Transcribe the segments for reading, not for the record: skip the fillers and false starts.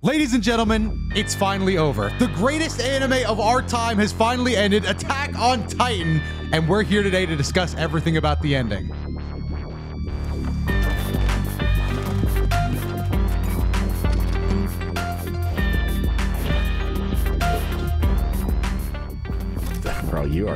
Ladies and gentlemen, it's finally over. The greatest anime of our time has finally ended, Attack on Titan, and we're here today to discuss everything about the ending. Bro, you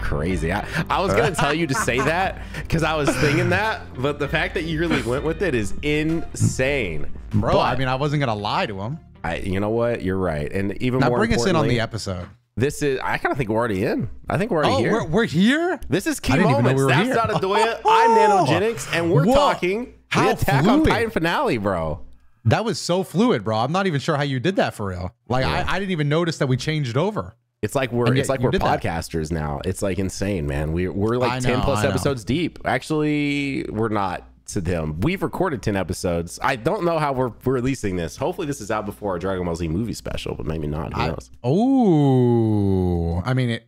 crazy. I was gonna tell you to say that because I was thinking that, but the fact that you really went with it is insane. Bro, but, I mean, I wasn't gonna lie to him. You know what? You're right. And even now more bring us in on importantly, the episode. this is, I kind of think we're already in. I think we're already here. We're here? This is Key I didn't even know Moments. we were That's here. Not Adoya. I'm Nanogenics, and we're talking How the Attack on fluid. Titan finale, bro. That was so fluid, bro. I'm not even sure how you did that for real. Like, Yeah. I didn't even notice that we changed over. It's like we're And yet it's like you we're did that. podcasters now. It's like insane, man. We're like I 10 know, plus I know. episodes deep. Actually, we're not to them. We've recorded 10 episodes. I don't know how we're releasing this. Hopefully this is out before our Dragon Ball Z movie special, but maybe not. Who knows? I mean it.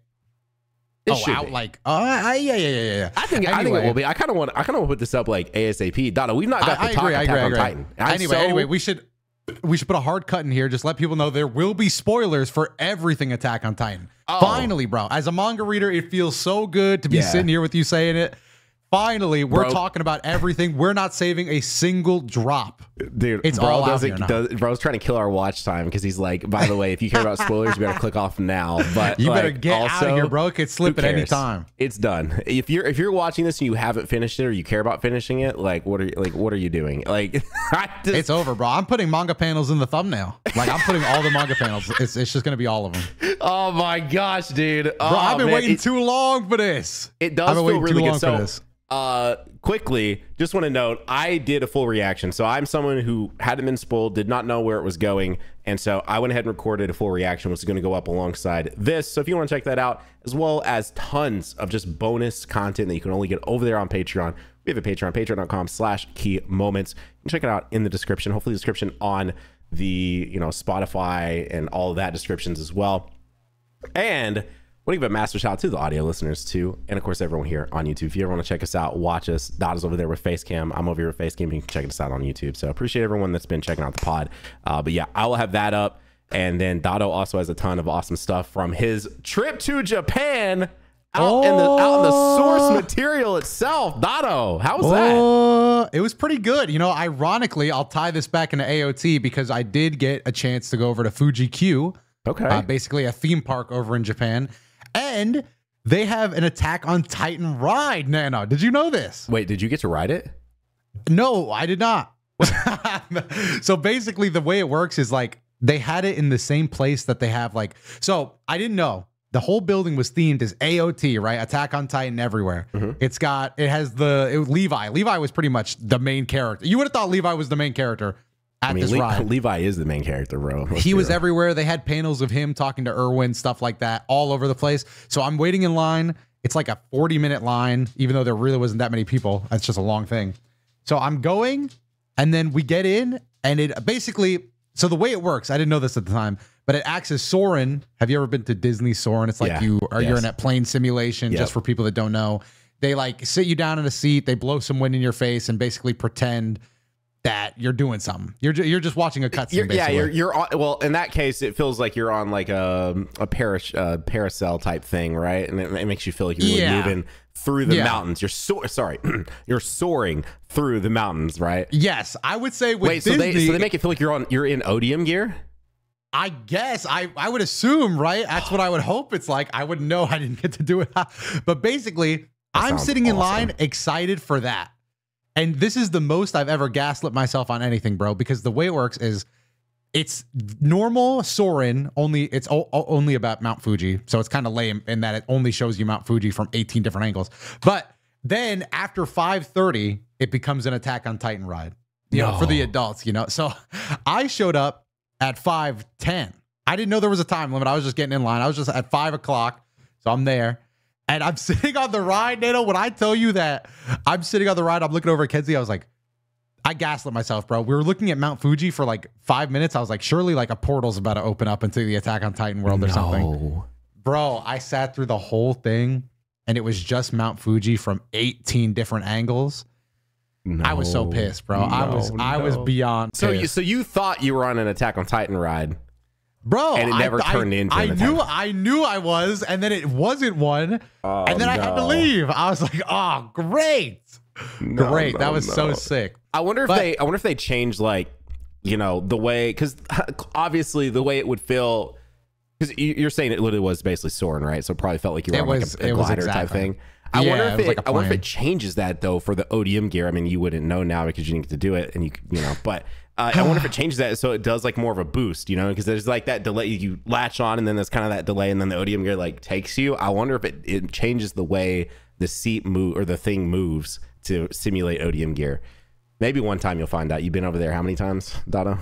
It Oh, should out be. like yeah. I think it Anyway. will be. I kind of want to put this up like ASAP. Dada, we've not got I to talk agree. I Attack on agree. Titan. I'm Anyway, we should put a hard cut in here. Just let people know there will be spoilers for everything Attack on Titan. Oh. Finally, bro. As a manga reader, it feels so good to be Yeah. sitting here with you saying it. Finally, we're Bro. talking about everything. We're not saving a single drop. Dude, It's bro all out doesn't. here now. Bro's trying to kill our watch time because he's like, by the way, if you care about spoilers, you better click off now. But You like, better get out also, of here, bro. It could slip who at any cares? time. It's done. If you're watching this and you haven't finished it or you care about finishing it, like what are you doing? Like It's over, bro. I'm putting manga panels in the thumbnail. Like, I'm putting all the manga panels. It's just going to be all of them. oh my gosh, dude. Bro, I've been waiting It, too long for this. it does I've been feel waiting really too good. long for So this. quickly, just want to note, I did a full reaction. So I'm someone who hadn't been spoiled, did not know where it was going. And so I went ahead and recorded a full reaction, which is going to go up alongside this. So if you want to check that out, as well as tons of just bonus content that you can only get over there on Patreon. We have a Patreon, patreon.com/key moments. You can check it out in the description, hopefully the description on the, Spotify and all of that descriptions as well. And I want to give a massive shout out to the audio listeners too, and of course everyone here on YouTube. If you ever want to check us out, watch us. Dada's over there with Facecam. I'm over here with Facecam. You can check us out on YouTube. So appreciate everyone that's been checking out the pod. But yeah, I will have that up, and then Dado also has a ton of awesome stuff from his trip to Japan. Out in the source material itself. Dado, how was that? It was pretty good. Ironically, I'll tie this back into AOT because I did get a chance to go over to Fuji Q. Okay. Basically a theme park over in Japan. And they have an Attack on Titan ride, Nano. Did you know this? Wait, did you get to ride it? No, I did not. So basically the way it works is like they had it in the same place that they have so I didn't know. The whole building was themed as AOT, right? Attack on Titan everywhere. Mm-hmm. It has Levi. Levi was pretty much the main character. You would have thought Levi was the main character at this ride. Levi is the main character, bro. He was everywhere. They had panels of him talking to Erwin, stuff like that, all over the place. So I'm waiting in line. It's like a 40-minute line, even though there really wasn't that many people. That's just a long thing. So I'm going, and then we get in, and it basically, so the way it works, I didn't know this at the time, but it acts as Soarin'. Have you ever been to Disney Soarin'? It's like Yeah. you're in a plane simulation, Yep. just for people that don't know. They sit you down in a seat, they blow some wind in your face, and basically pretend that you're doing something. You're just watching a cutscene. Basically. You're on, well, in that case, it feels like you're on like a parasail type thing, right? And it makes you feel like you're really moving through the mountains. You're soaring through the mountains, right? Yes, I would say with Wait, Disney, so they make it feel like you're in Odium gear? I guess I would assume, right? That's what I would hope it's like. I wouldn't know. I didn't get to do it. But basically, I'm sounds sitting in awesome. line excited for that. And this is the most I've ever gaslit myself on anything, bro, because the way it works is it's normal Soarin', only it's only about Mount Fuji. So it's kind of lame in that it only shows you Mount Fuji from 18 different angles. But then after 5:30, it becomes an Attack on Titan ride, for the adults, So I showed up at 5:10. I didn't know there was a time limit. I was just getting in line. I was just at 5 o'clock. So I'm there. And I'm sitting on the ride, Nano. When I tell you that I'm sitting on the ride, I'm looking over at Kenzie. I was like, I gaslit myself, bro. We were looking at Mount Fuji for like 5 minutes. I was like, surely like a portal's about to open up into the Attack on Titan world or something. Bro, I sat through the whole thing and it was just Mount Fuji from 18 different angles. I was so pissed, bro. I was beyond pissed. So you thought you were on an Attack on Titan ride, bro, and it never turned into an I knew I was, and then it wasn't one, and then I had to leave. I was like, oh, great. Great. That was so sick. I wonder if they changed, like, you know, the way, because obviously the way it would feel, because you're saying it literally was basically Soren, right? So it probably felt like you were on like a glider type thing. I wonder if it changes that though for the ODM gear. I mean, you wouldn't know now because you didn't get to do it, and you know, but I wonder if it changes that so it does like more of a boost, you know, because there's like that delay, you latch on, and then there's kind of that delay, and then the ODM gear like takes you. I wonder if it changes the way the seat move or the thing moves to simulate ODM gear. Maybe one time you'll find out. You've been over there how many times, Dado?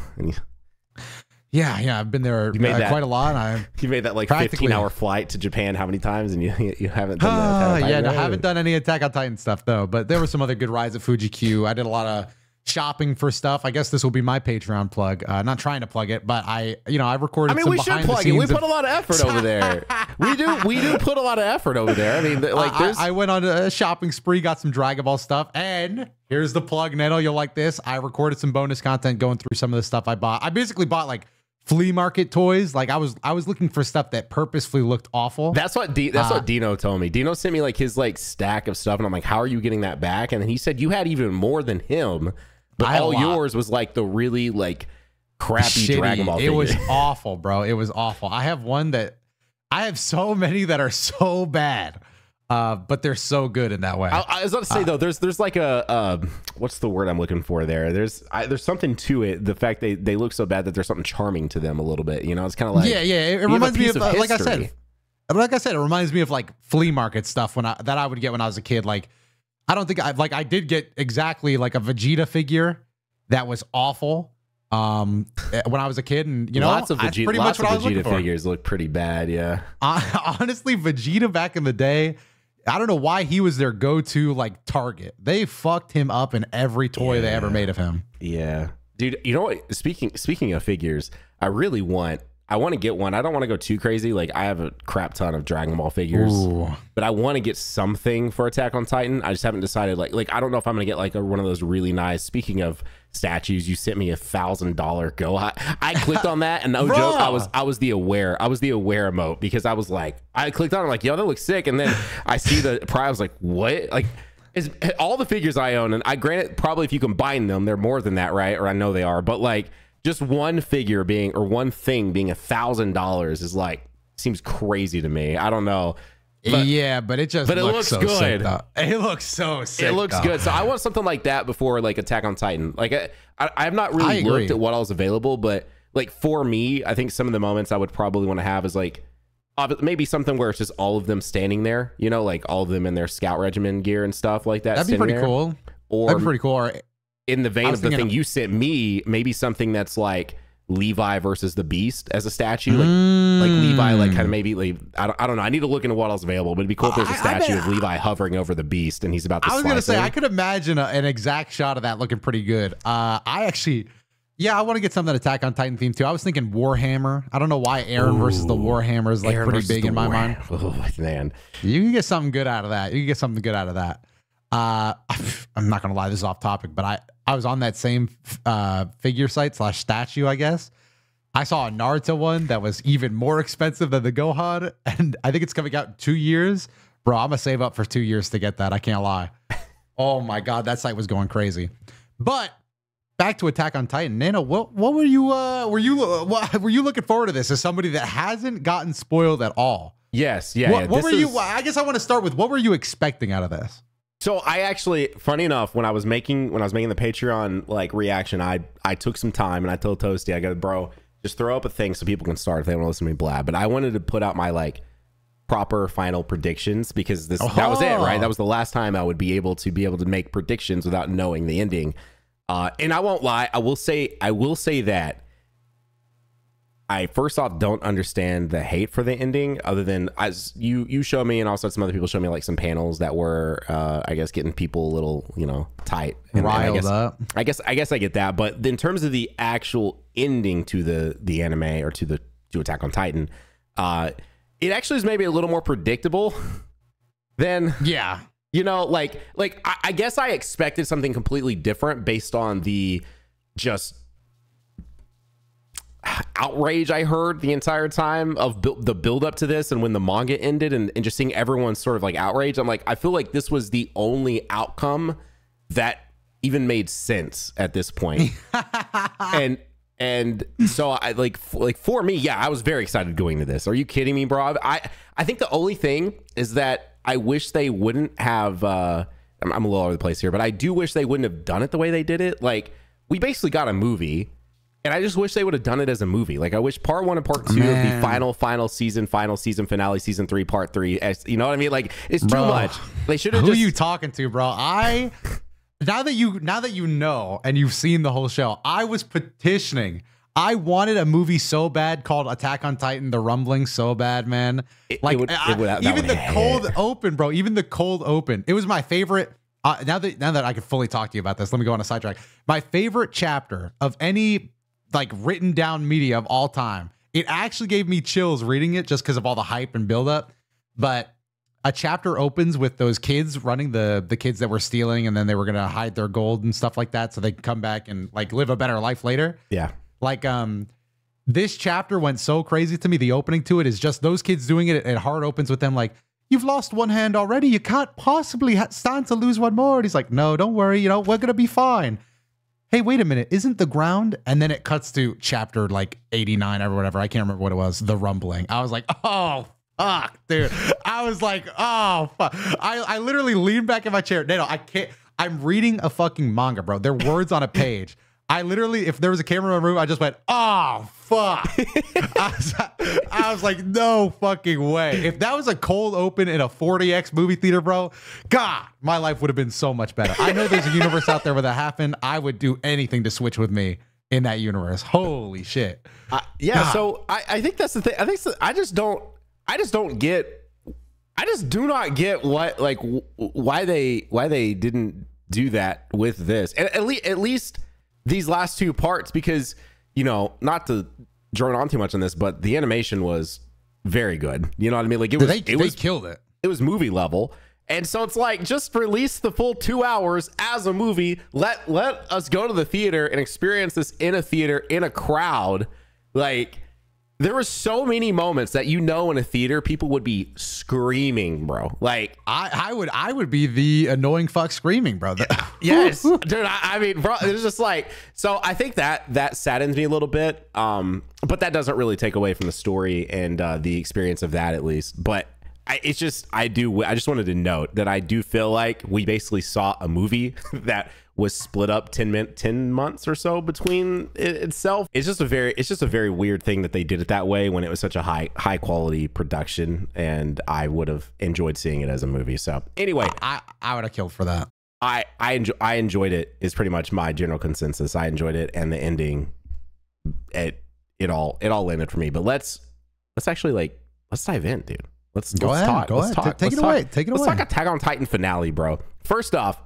Yeah, I've been there quite a lot. You made that like 15-hour flight to Japan how many times, and you haven't done that? I haven't done any Attack on Titan stuff though, but there were some other good rides at Fuji Q. I did a lot of shopping for stuff. I guess this will be my Patreon plug. Not trying to plug it, but I recorded. I mean, we should plug it. We put a lot of effort over there. We do put a lot of effort over there. I mean, like I went on a shopping spree, got some Dragon Ball stuff, and here's the plug, Neto. You'll like this. I recorded some bonus content going through some of the stuff I bought. I basically bought like flea market toys. Like I was looking for stuff that purposefully looked awful. That's what Dino told me. Dino sent me like his like stack of stuff, and I'm like, how are you getting that back? And then he said you had even more than him, but all yours was like the really like crappy shitty Dragon Ball figure. It was awful, bro. It was awful. I have so many that are so bad. But they're so good in that way. I was about to say though, there's like a what's the word I'm looking for there? There's something to it. The fact they look so bad that there's something charming to them a little bit. You know, it's kind of like It reminds me of like I said, it reminds me of like flea market stuff that I would get when I was a kid. Like I don't think I did get exactly like a Vegeta figure that was awful. When I was a kid, and you know, lots of Vegeta figures look pretty bad. Yeah, honestly, Vegeta back in the day, I don't know why he was their go-to like target. They fucked him up in every toy they ever made of him. Yeah, dude. You know what? Speaking of figures, I want to get one. I don't want to go too crazy. Like I have a crap ton of Dragon Ball figures, but I want to get something for Attack on Titan. I just haven't decided. Like I don't know if I'm gonna get like one of those really nice. Speaking of statues, you sent me $1,000 Go. I clicked on that, and no joke, I was the aware emote because I was like, I clicked on it like, yo, that looks sick, and then I see the price. I was like, what? Like, is all the figures I own, and I granted probably if you combine them, they're more than that, right? Or I know they are, but like. Just one figure one thing being $1,000 is like seems crazy to me. I don't know. But it looks so good. Sick, it looks so sick. It looks good. So I want something like that before like Attack on Titan. Like I have not really looked at what else is available, but like for me, I think some of the moments I would probably want to have is like maybe something where it's just all of them standing there. You know, like all of them in their scout regimen gear and stuff like that. That'd be pretty cool. That'd be pretty cool. Or, in the vein of the thing you sent me, maybe something that's like Levi versus the Beast as a statue, like Levi, like kind of maybe like, I don't know. I need to look into what else is available, but it'd be cool if there's a statue of Levi hovering over the Beast and he's about to. I was gonna say I could imagine an exact shot of that looking pretty good. I want to get something Attack on Titan theme too. I was thinking Warhammer. I don't know why Aaron versus the Warhammer is like pretty big in my mind. Oh man, you can get something good out of that. I'm not gonna lie, this is off topic, but I was on that same figure site / statue, I guess. I saw a Naruto one that was even more expensive than the Gohan, and I think it's coming out in 2 years. Bro, I'm gonna save up for 2 years to get that. I can't lie. Oh my god, that site was going crazy. But back to Attack on Titan, Nano. What were you looking forward to this as somebody that hasn't gotten spoiled at all? Yes, yeah. What were you? I guess I want to start with what were you expecting out of this? So I actually, funny enough, when I was making the Patreon like reaction, I took some time and I told Toasty, I go, bro, just throw up a thing so people can start if they want to listen to me blab. But I wanted to put out my like proper final predictions because that was it, right? That was the last time I would be able to make predictions without knowing the ending. And I won't lie, I will say that I first off don't understand the hate for the ending, other than as you show me, and also some other people show me like some panels that were I guess getting people a little tight and riled up. I guess I get that, but in terms of the actual ending to the anime or to Attack on Titan, it actually is maybe a little more predictable than You know, I guess I expected something completely different based on the just outrage I heard the entire time of the build up to this, and when the manga ended, and just seeing everyone sort of like outraged. I'm like, I feel like this was the only outcome that even made sense at this point. and so I like for me, yeah, I was very excited going to this. Are you kidding me, bro? I think the only thing is that I wish they wouldn't have I'm a little all over the place here, but I do wish they wouldn't have done it the way they did it. Like, we basically got a movie, and I just wish they would have done it as a movie. Like, I wish part 1 and part 2 of the final season finale, season 3, part 3. You know what I mean? Like, it's too much. They should have. Who are you talking to, bro? Now that you know and you've seen the whole show, I was petitioning. I wanted a movie so bad called Attack on Titan: The Rumbling so bad, man. Even the cold open, bro. Even the cold open. It was my favorite. Now that I can fully talk to you about this, let me go on a sidetrack. My favorite chapter of any like written down media of all time. It actually gave me chills reading it just because of all the hype and buildup. But a chapter opens with those kids running, the kids that were stealing, and then they were gonna hide their gold and stuff like that, so they can come back and like live a better life later. Yeah. Like, this chapter went so crazy to me. The opening to it is just those kids doing it. It hard opens with them like, "You've lost one hand already. You can't possibly stand to lose one more." And he's like, "No, don't worry. You know, we're going to be fine." Hey, wait a minute. Isn't the ground? And then it cuts to chapter like 89 or whatever. I can't remember what it was. The Rumbling. I was like, oh, fuck, dude. I was like, oh, fuck. I literally leaned back in my chair. No, I can't. I'm reading a fucking manga, bro. They're words on a page. I literally, if there was a camera in my room, I just went, oh, fuck. I was like, no fucking way. If that was a cold open in a 40X movie theater, bro, God, my life would have been so much better. I know there's a universe out there where that happened. I would do anything to switch with me in that universe. Holy shit. Yeah. God. So I think that's the thing. I just do not get what, like, why they didn't do that with this. And at least these last 2 parts, because, you know, not to drone on too much on this, but the animation was very good. You know what I mean? Like, they killed it. It was movie level. And so it's like, just release the full 2 hours as a movie. Let us go to the theater and experience this in a theater, in a crowd. Like, there were so many moments that, you know, in a theater, people would be screaming, bro. Like, I would be the annoying fuck screaming, bro. Yes, dude. I mean, bro, it's just like, so I think that saddens me a little bit. But that doesn't really take away from the story and the experience of that, at least. But I just wanted to note that I do feel like we basically saw a movie that was split up 10 months or so between itself. It's just a very weird thing that they did it that way when it was such a high quality production, and I would have enjoyed seeing it as a movie. So anyway, I would have killed for that. I enjoyed it is pretty much my general consensus. I enjoyed it, and the ending, it all landed for me. But let's dive in, dude. Let's talk. Take it away. Let's talk Attack on Titan finale, bro. First off,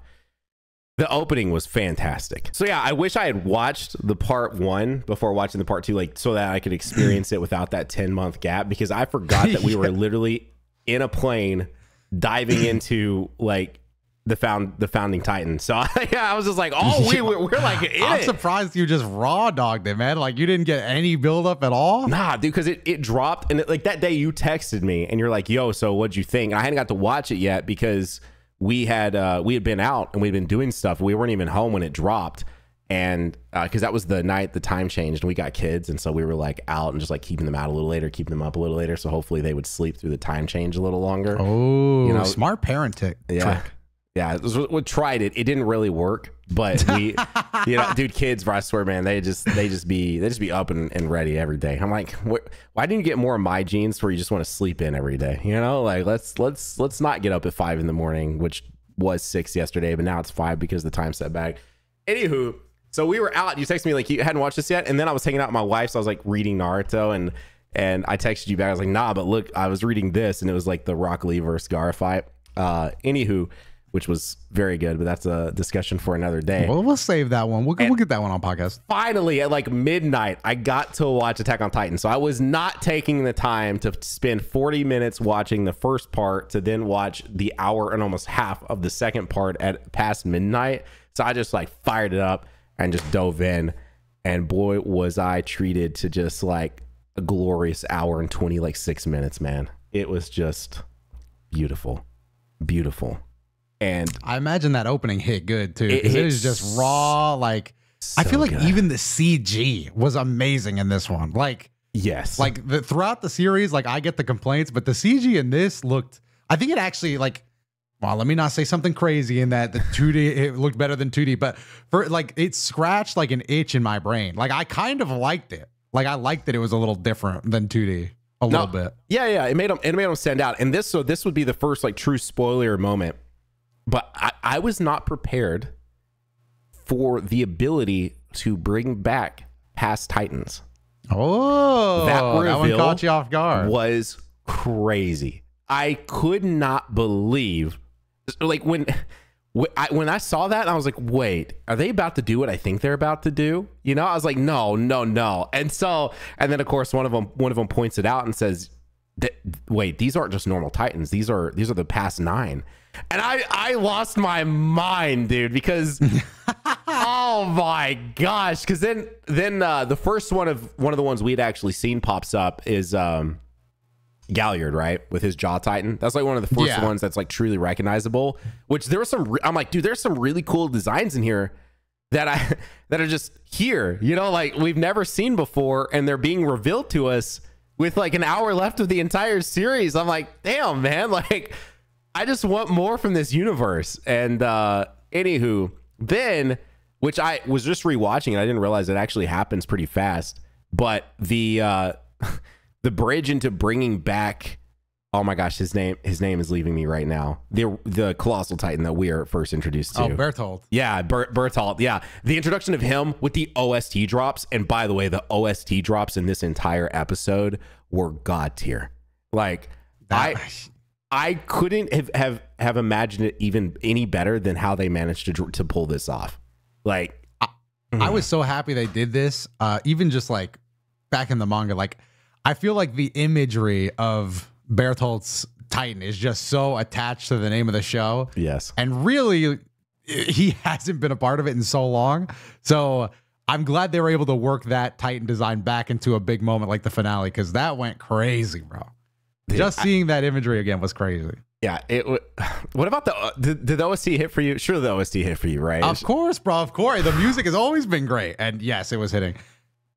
the opening was fantastic. So yeah, I wish I had watched the part 1 before watching the part 2, like, so that I could experience it without that 10-month gap, because I forgot that we were literally in a plane diving into like the founding Titan. So I was just like, oh, we're like in I'm surprised you just raw dogged it, man. Like, you didn't get any build up at all. Nah, dude, because it dropped, and like that day you texted me and you're like, yo, so what'd you think? And I hadn't got to watch it yet because we had been out and we'd been doing stuff. We weren't even home when it dropped, and because that was the night the time changed and we got kids, and so we were like out and just like keeping them out a little later, keeping them up a little later, so hopefully they would sleep through the time change a little longer. Oh, you know, smart parent trick. Yeah, we tried it. It didn't really work, but we, you know, dude, kids, bro, I swear, man, they just be up and ready every day. I'm like, why didn't you get more of my genes where you just want to sleep in every day? You know, like let's not get up at 5 in the morning, which was 6 yesterday, but now it's 5 because the time set back. Anywho, so we were out. You texted me like you hadn't watched this yet, and then I was hanging out with my wife, so I was like reading Naruto, and I texted you back. I was like, nah, but look, I was reading this, and it was like the Rock Lee versus Gaara fight. Anywho. which was very good, but that's a discussion for another day. Well, we'll save that one. We'll get that one on podcast. Finally, at like midnight, I got to watch Attack on Titan. So I was not taking the time to spend 40 minutes watching the first part to then watch the hour and almost half of the second part at past midnight. So I just like fired it up and just dove in. And boy, was I treated to just like a glorious hour and 26 minutes, man. It was just beautiful. Beautiful. And I imagine that opening hit good too. It It is just raw. Like I feel like good. even the CG was amazing in this one. Like yes. throughout the series, like I get the complaints, but the CG in this looked. I think it actually like. Well, let me not say something crazy in that the 2D it looked better than 2D, but for like it scratched like an itch in my brain. Like I kind of liked it. Like I liked that it was a little different than 2D a little bit. Yeah. It made them stand out. And this would be the first like true spoiler moment. But I was not prepared for the ability to bring back past Titans. Oh, that one reveal caught you off guard. Was crazy. I could not believe, like when I saw that, I was like, wait, are they about to do what I think they're about to do? You know, I was like, no. And then of course one of them points it out and says, wait, these aren't just normal Titans. These are the past 9. And I lost my mind, dude, because oh my gosh. Cause then the first one of the ones we'd actually seen pops up is Galliard, right? With his Jaw Titan. That's like one of the first ones that's like truly recognizable, which there was I'm like, dude, there's some really cool designs in here that are just here, you know, like we've never seen before. And they're being revealed to us with like an hour left of the entire series. I'm like, damn, man, like I just want more from this universe. And anywho, then, which I was just rewatching and I didn't realize it actually happens pretty fast, but the bridge into bringing back, oh my gosh, his name is leaving me right now. The Colossal Titan that we are first introduced to. Oh, Berthold. Yeah, Berthold. Yeah, the introduction of him with the OST drops, and by the way, the OST drops in this entire episode were god tier. Like I couldn't have imagined it even any better than how they managed to pull this off. Like I was so happy they did this. Even just like back in the manga, like I feel like the imagery of Berthold's Titan is just so attached to the name of the show. Yes. And really, he hasn't been a part of it in so long. So I'm glad they were able to work that Titan design back into a big moment like the finale, because that went crazy, bro. Just seeing that imagery again was crazy. Yeah. What about did the OST hit for you? Sure, the OST hit for you, right? Of course, bro. Of course. The music has always been great. And yes, it was hitting.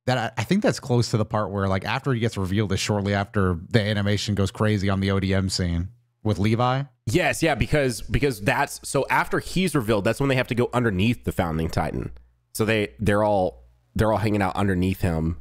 That I think that's close to the part where like after he gets revealed is shortly after the animation goes crazy on the ODM scene with Levi. Yes, yeah, because that's so after he's revealed, that's when they have to go underneath the Founding Titan. So they're all hanging out underneath him.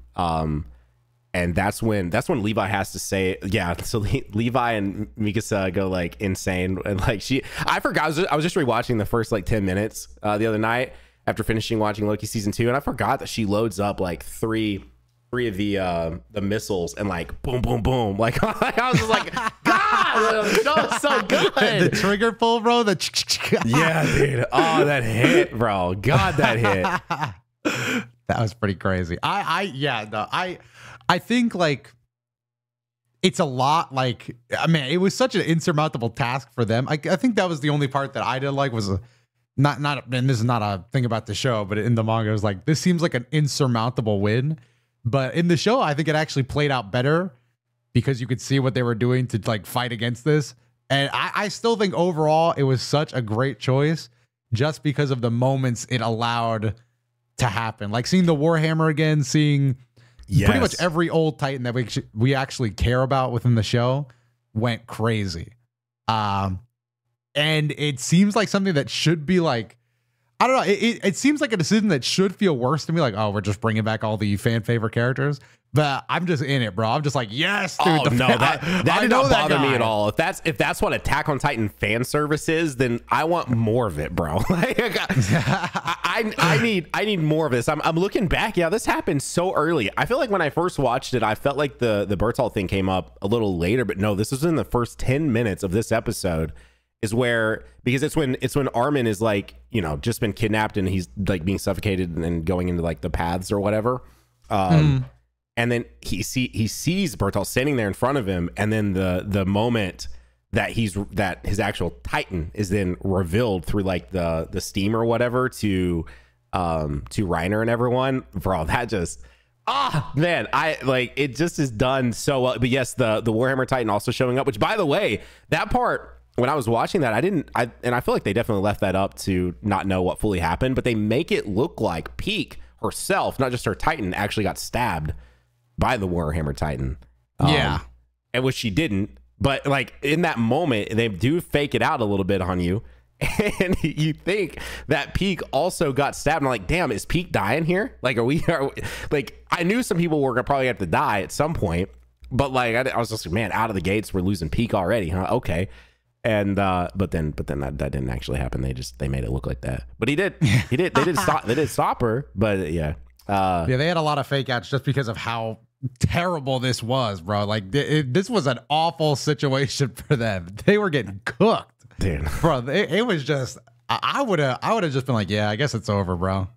And that's when Levi has to say, yeah. So Levi and Mikasa go like insane, and like I forgot. I was just rewatching the first like 10 minutes the other night after finishing watching Loki season 2, and I forgot that she loads up like three of the missiles and like boom, boom, boom. Like I was just like, God, the show's so good. The trigger pull, bro. Yeah, dude. Oh, that hit, bro. God, that hit. That was pretty crazy. I think like it's a lot like, I mean, it was such an insurmountable task for them. I think that was the only part that I didn't like was not, and this is not a thing about the show, but in the manga, it was like, this seems like an insurmountable win. But in the show, I think it actually played out better because you could see what they were doing to like fight against this. And I still think overall it was such a great choice just because of the moments it allowed to happen. Like seeing the Warhammer again, seeing pretty much every old Titan that we actually care about within the show went crazy. And it seems like something that should be like, I don't know. It seems like a decision that should feel worse to me. Like, oh, we're just bringing back all the fan favorite characters. But I'm just in it, bro. I'm just like, yes, dude. Oh, no, that did not bother me at all. If that's what Attack on Titan fan service is, then I want more of it, bro. Like, I need more of this. I'm looking back. Yeah, this happened so early. I feel like when I first watched it, I felt like the Berthold thing came up a little later. But no, this was in the first 10 minutes of this episode. is where, because it's when Armin is like, just been kidnapped and he's like being suffocated and going into like the paths or whatever. And then he sees Bertolt standing there in front of him, and then the moment that his actual Titan is then revealed through like the steam or whatever to Reiner and everyone, bro, that just man, I like it just is done so well. But yes, the Warhammer Titan also showing up, which by the way, that part when I was watching that, I feel like they definitely left that up to not know what fully happened, but they make it look like Peak herself, not just her Titan, actually got stabbed by the Warhammer Titan. And which she didn't, but like in that moment, they do fake it out a little bit on you. And you think that Peak also got stabbed. I'm like, damn, is Peak dying here? Like, are we like, I knew some people were gonna probably have to die at some point, but like, I was just like, man, out of the gates, we're losing Peak already, huh? Okay. And but then that didn't actually happen. They made it look like that. But they did stop her. But yeah. They had a lot of fake outs just because of how terrible this was, bro. Like this was an awful situation for them. They were getting cooked. Dude. Bro, it was just, I would have just been like, yeah, I guess it's over, bro.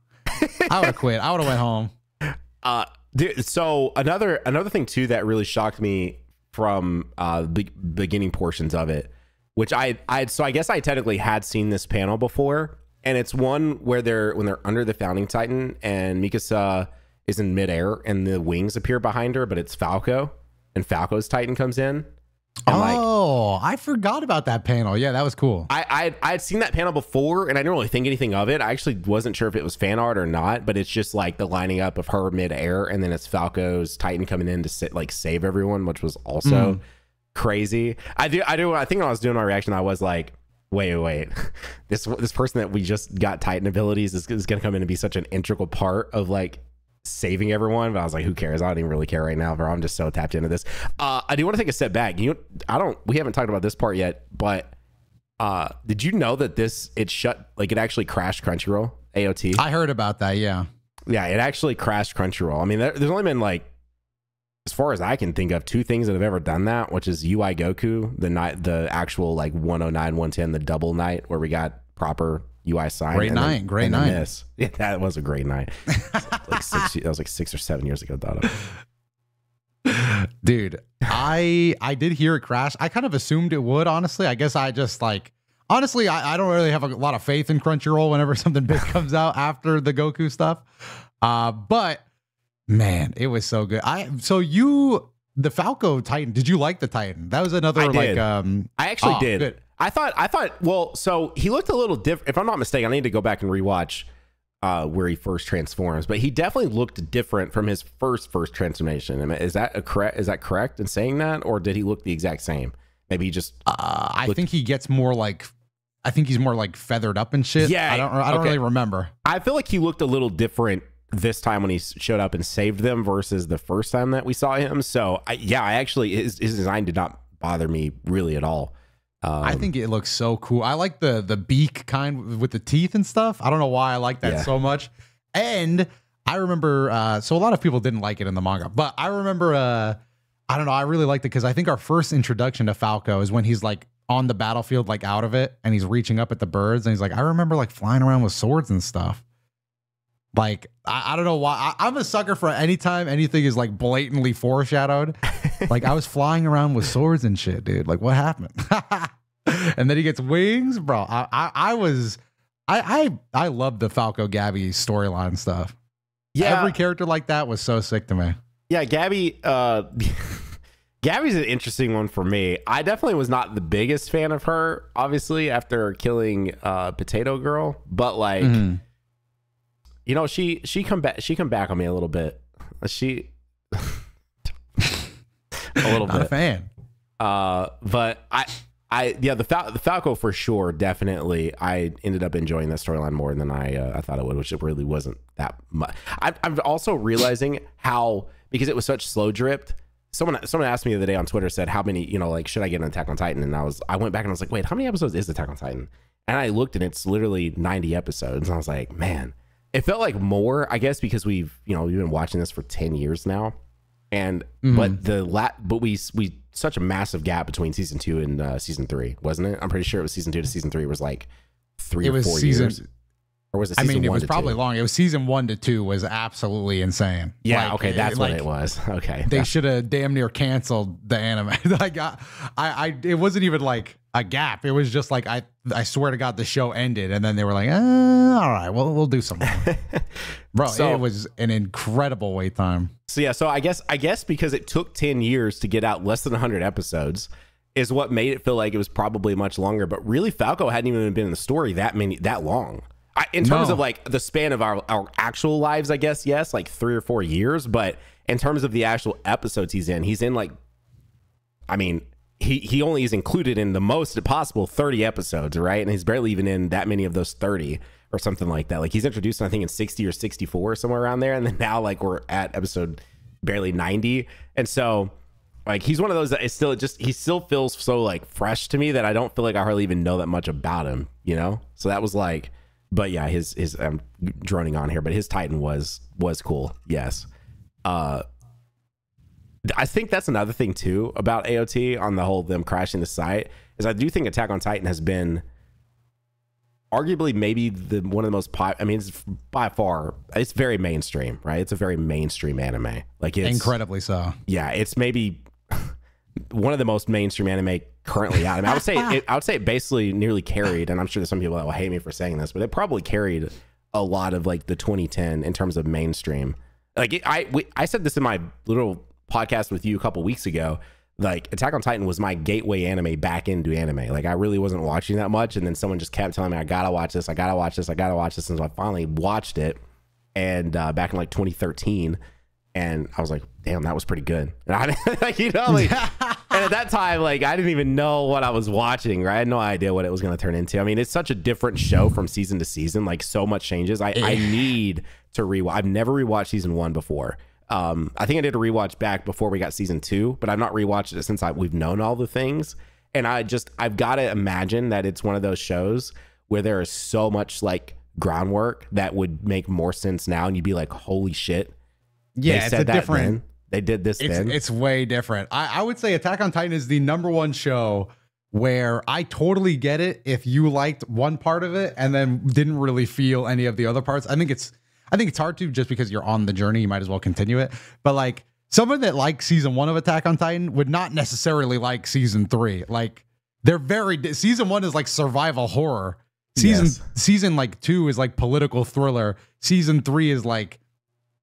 I would have quit. I would have went home. Dude, so another thing too that really shocked me from the beginning portions of it, which I guess I technically had seen this panel before, and it's one where when they're under the Founding Titan and Mikasa is in midair and the wings appear behind her, but it's Falco, and Falco's Titan comes in. I forgot about that panel. Yeah, that was cool. I'd seen that panel before, and I didn't really think anything of it. I actually wasn't sure if it was fan art or not, but it's just like the lining up of her midair, and then it's Falco's Titan coming in to save everyone, which was also crazy. I think when I was doing my reaction, I was like, wait, this person that we just got Titan abilities is gonna come in and be such an integral part of like saving everyone. But I was like, who cares? I don't even really care right now, bro. I'm just so tapped into this. I do want to take a step back. We haven't talked about this part yet, but did you know that it actually crashed Crunchyroll AOT? I heard about that. Yeah, it actually crashed Crunchyroll. I mean, there's only been like, as far as I can think of, 2 things that have ever done that, which is UI Goku, the actual like 109 110, the double night where we got proper UI sign. Great night. Yeah, that was a great night. That was like 6 or 7 years ago, Dada. Dude, I did hear it crash. I kind of assumed it would, honestly. I guess I just like, honestly, I don't really have a lot of faith in Crunchyroll whenever something big comes out after the Goku stuff. But man, it was so good. The Falco Titan, did you like the Titan? That was another I actually did. Good. I thought, well, so he looked a little different. If I'm not mistaken, I need to go back and rewatch where he first transforms, but he definitely looked different from his first transformation. Is that correct in saying that, or did he look the exact same? Maybe he just I think he gets more like, I think he's more like feathered up and shit. Yeah, I don't really remember. I feel like he looked a little different this time when he showed up and saved them versus the first time that we saw him. So his design did not bother me really at all. I think it looks so cool. I like the beak kind with the teeth and stuff. I don't know why I like that so much. And I remember, so a lot of people didn't like it in the manga, but I remember, I don't know, I really liked it because I think our first introduction to Falco is when he's like on the battlefield, like out of it, and he's reaching up at the birds, and he's like, I remember like flying around with swords and stuff. Like, I don't know why. I'm a sucker for anytime anything is like blatantly foreshadowed. Like, I was flying around with swords and shit, dude. Like, what happened? And then he gets wings, bro. I love the Falco Gabby storyline stuff. Yeah, every character like that was so sick to me. Yeah, Gabby. Gabby's an interesting one for me. I definitely was not the biggest fan of her, obviously, after killing Potato Girl, but like. You know, she come back on me a little bit. A little bit. Not a fan. But the Falco for sure, definitely. I ended up enjoying that storyline more than I thought it would, which it really wasn't that much. I'm also realizing how, because it was such slow dripped. Someone asked me the other day on Twitter, said how many, should I get an Attack on Titan? And I went back and I was like, wait, how many episodes is Attack on Titan? And I looked and it's literally 90 episodes. And I was like, man. It felt like more, I guess, because we've been watching this for 10 years now. And but we such a massive gap between season 2 and season 3, wasn't it? I'm pretty sure it was season 2 to season 3 was like 3 or 4 years. Or was it season 1 it was to probably 2? Long. It was season 1 to 2 was absolutely insane. Yeah, okay, that's what it was. Okay. They should have damn near canceled the anime. Like I it wasn't even like a gap. It was just like I swear to God the show ended and then they were like, all right, well we'll do some more. Bro, it was an incredible wait time. So yeah, so I guess because it took 10 years to get out less than 100 episodes is what made it feel like it was probably much longer. But really, Falco hadn't even been in the story that long. In terms of like the span of our actual lives, I guess, yes, like 3 or 4 years. But in terms of the actual episodes he's in like, I mean, he only is included in the most possible 30 episodes, right? And he's barely even in that many of those 30 or something like that. Like he's introduced, I think, in 60 or 64, somewhere around there. And then now like we're at episode barely 90. And so like he's one of those that is still he still feels so like fresh to me that I don't feel like I hardly even know that much about him, you know? So that was like, but yeah, his I'm droning on here, but his Titan was cool. Yes. I think that's another thing too about AOT on the whole them crashing the site is I do think Attack on Titan has been arguably maybe one of the most it's by far, it's very mainstream, right? It's a very mainstream anime. Like it's incredibly so. Yeah, it's maybe one of the most mainstream anime currently out. I mean, I would say it basically nearly carried, and I'm sure there's some people that will hate me for saying this, but it probably carried a lot of like the 2010 in terms of mainstream. Like I said this in my little podcast with you a couple weeks ago. Like Attack on Titan was my gateway anime back into anime. Like I really wasn't watching that much, and then someone just kept telling me I gotta watch this, and so I finally watched it, and back in like 2013. And I was like, damn, that was pretty good. Like, you know, like, and at that time, like, I didn't even know what I was watching, right? I had no idea what it was going to turn into. I mean, it's such a different show from season to season. Like, so much changes. I need to rewatch. I've never rewatched season 1 before. I think I did a rewatch back before we got season 2, but I've not rewatched it since we've known all the things. And I've got to imagine that it's one of those shows where there is so much, like, groundwork that would make more sense now. And you'd be like, holy shit. Yeah, it's a different. They did this then. It's way different. I would say Attack on Titan is the #1 show where I totally get it if you liked one part of it and then didn't really feel any of the other parts. I think it's hard to, just because you're on the journey, you might as well continue it. But like someone that likes season 1 of Attack on Titan would not necessarily like season 3. Like they're season 1 is like survival horror. Season like 2 is like political thriller. Season 3 is like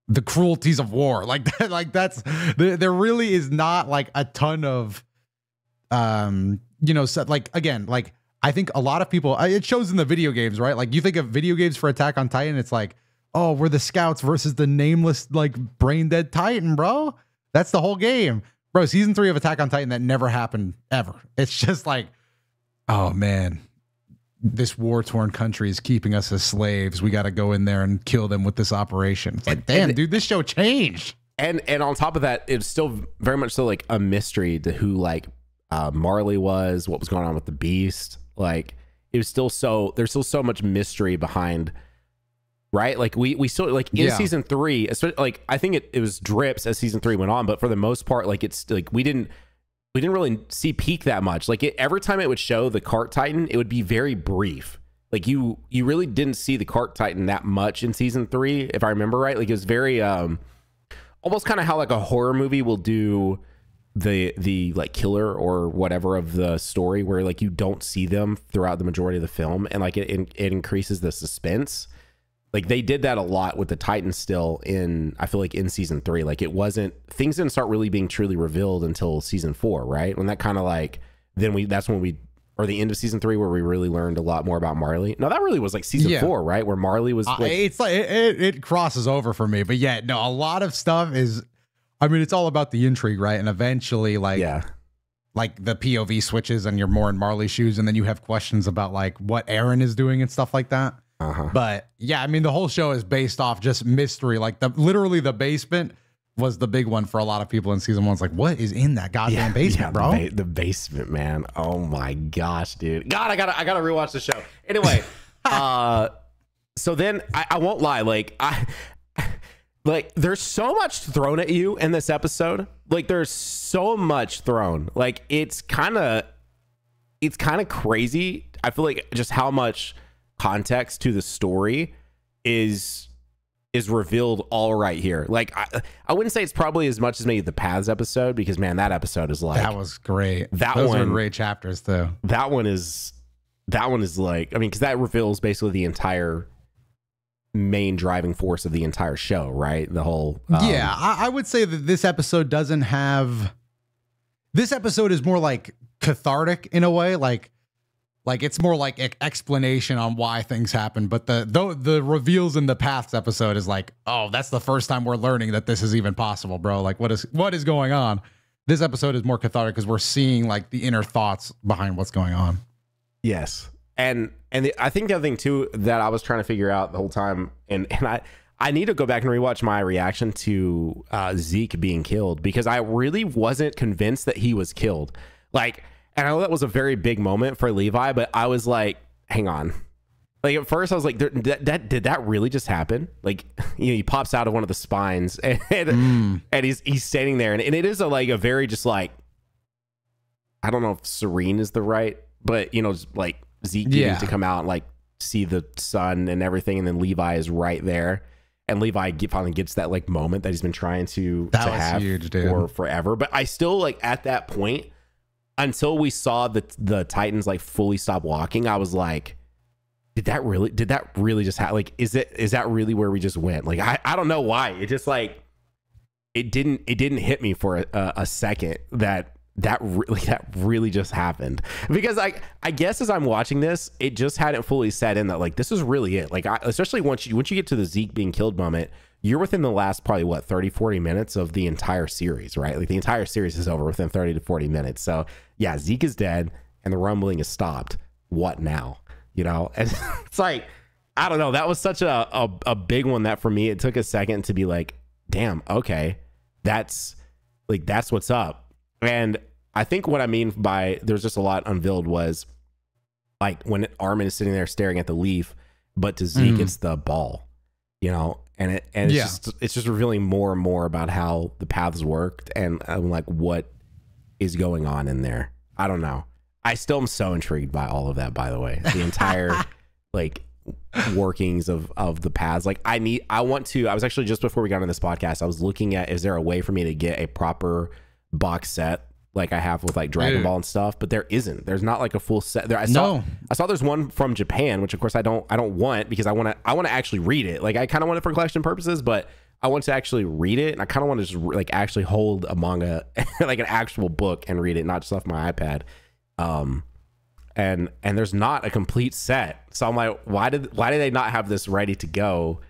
the cruelties of war. Like that, like that's there really is not like a ton of so, like, again, like I think a lot of people, it shows in the video games, right? Like you think of video games for Attack on Titan, it's like, oh, we're the scouts versus the nameless like brain dead Titan, bro. That's the whole game, bro. Season 3 of Attack on Titan, that never happened ever. It's just like, oh man, this war-torn country is keeping us as slaves. We got to go in there and kill them with this operation. It's like, damn, dude, this show changed. And on top of that, it's still very much so like a mystery to who like Marley was, what was going on with the Beast. Like it was still there's still so much mystery behind, right? Like we still like in season 3, especially like I think it was drips as season 3 went on, but for the most part, like it's like we didn't really see Peak that much. Like every time it would show the Cart Titan, it would be very brief. Like you really didn't see the Cart Titan that much in season 3, if I remember right. Like it was very almost kind of how like a horror movie will do the like killer or whatever of the story, where like you don't see them throughout the majority of the film, and like it increases the suspense. Like they did that a lot with the Titans still I feel like in season 3, like things didn't start really being truly revealed until season 4, right? When that kind of like, that's when we, or the end of season 3 where we really learned a lot more about Marley. No, that really was like season 4, right? Where Marley was like, it's like, it crosses over for me, but yeah, no, a lot of stuff is, I mean, it's all about the intrigue, right? And eventually like the POV switches and you're more in Marley's shoes. And then you have questions about like what Eren is doing and stuff like that. But yeah, I mean, the whole show is based off just mystery. Like literally the basement was the big one for a lot of people in season 1. It's like, what is in that goddamn basement, bro? The basement, man. Oh my gosh, dude. God, I gotta rewatch the show. Anyway, so then I won't lie. Like like there's so much thrown at you in this episode. Like there's so much thrown. Like it's kind of crazy. I feel like just how much context to the story is revealed all right here. Like I wouldn't say it's probably as much as maybe the Paths episode, because man, that episode is like, that was great. Those were great chapters too. That one is like, I mean, because that reveals basically the entire main driving force of the entire show, right? The whole yeah, I would say that this episode doesn't have. This episode is more like cathartic in a way, like it's more like explanation on why things happen. But the reveals in the Paths episode is like, oh, that's the first time we're learning that this is even possible, bro. Like what is going on? This episode is more cathartic because we're seeing like the inner thoughts behind what's going on. Yes. And I think the other thing too that I was trying to figure out the whole time, and I need to go back and rewatch my reaction to Zeke being killed, because I really wasn't convinced that he was killed. Like, and I know that was a very big moment for Levi, but I was like, hang on. Like at first I was like, did that really just happen? Like, you know, he pops out of one of the spines and he's standing there, and it is a very just like, I don't know if serene is the right, but you know, just like Zeke getting to come out and like see the sun and everything, and then Levi is right there, and Levi finally gets that like moment that he's been trying to have huge, for forever. But I still, like, at that point, until we saw the Titans like fully stop walking, I was like, did that really just happen? Like, is that really where we just went? Like, I don't know why. It just like, it didn't hit me for a second that really just happened, because I guess as I'm watching this, it just hadn't fully set in that like this is really it. Like especially once you get to the Zeke being killed moment, you're within the last probably what 30-40 minutes of the entire series, right? Like the entire series is over within 30 to 40 minutes. So yeah, Zeke is dead and the rumbling is stopped. What now? You know, and it's like, I don't know. That was such a big one that for me, it took a second to be like, damn, okay, that's what's up. And I think what I mean by there's just a lot unveiled was like when Armin is sitting there staring at the leaf, but to Zeke it's the ball, you know, and it's just revealing more and more about how the paths worked and like what is going on in there. I don't know. I still am so intrigued by all of that, by the way. The entire like workings of the paths. Like I was actually, just before we got on this podcast, I was looking at, is there a way for me to get a proper box set like I have with like Dragon Ball and stuff? But there isn't. There's not like a full set there. I saw there's one from Japan, which of course I don't want, because I want to actually read it. Like I kind of want it for collection purposes, but I want to actually read it, and I kind of want to just like actually hold a manga like an actual book and read it, not just off my iPad. And there's not a complete set, so I'm like, why did they not have this ready to go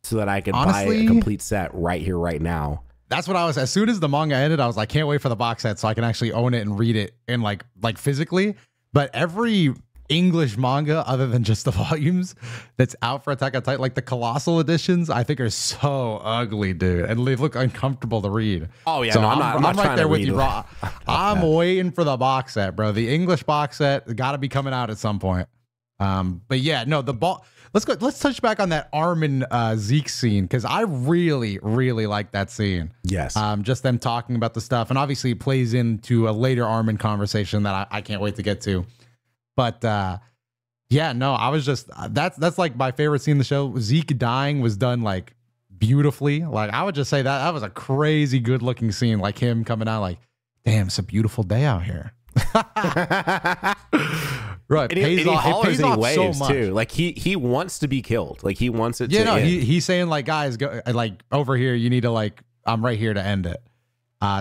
so that I could buy a complete set right here, right now? That's what I was, as soon as the manga ended, I was like, can't wait for the box set so I can actually own it and read it in like physically. But every English manga, other than just the volumes that's out for Attack on Titan, like the Colossal editions, I think are so ugly, dude, and they look uncomfortable to read. Oh yeah, so no, I'm not right there with you, bro. I'm waiting for the box set, bro. The English box set got to be coming out at some point. But yeah, no, the ball. Let's touch back on that Armin Zeke scene, because I really, really like that scene. Yes. Just them talking about the stuff, and obviously it plays into a later Armin conversation that I can't wait to get to. But yeah, no, I was just that's like my favorite scene in the show. Zeke dying was done like beautifully. Like I would just say that was a crazy good looking scene. Like him coming out like, damn, it's a beautiful day out here. Right, and he hollers and he waves so too. Like he wants to be killed. Like he wants it. Yeah, no, he's saying like, guys, go like over here. You need to like, I'm right here to end it.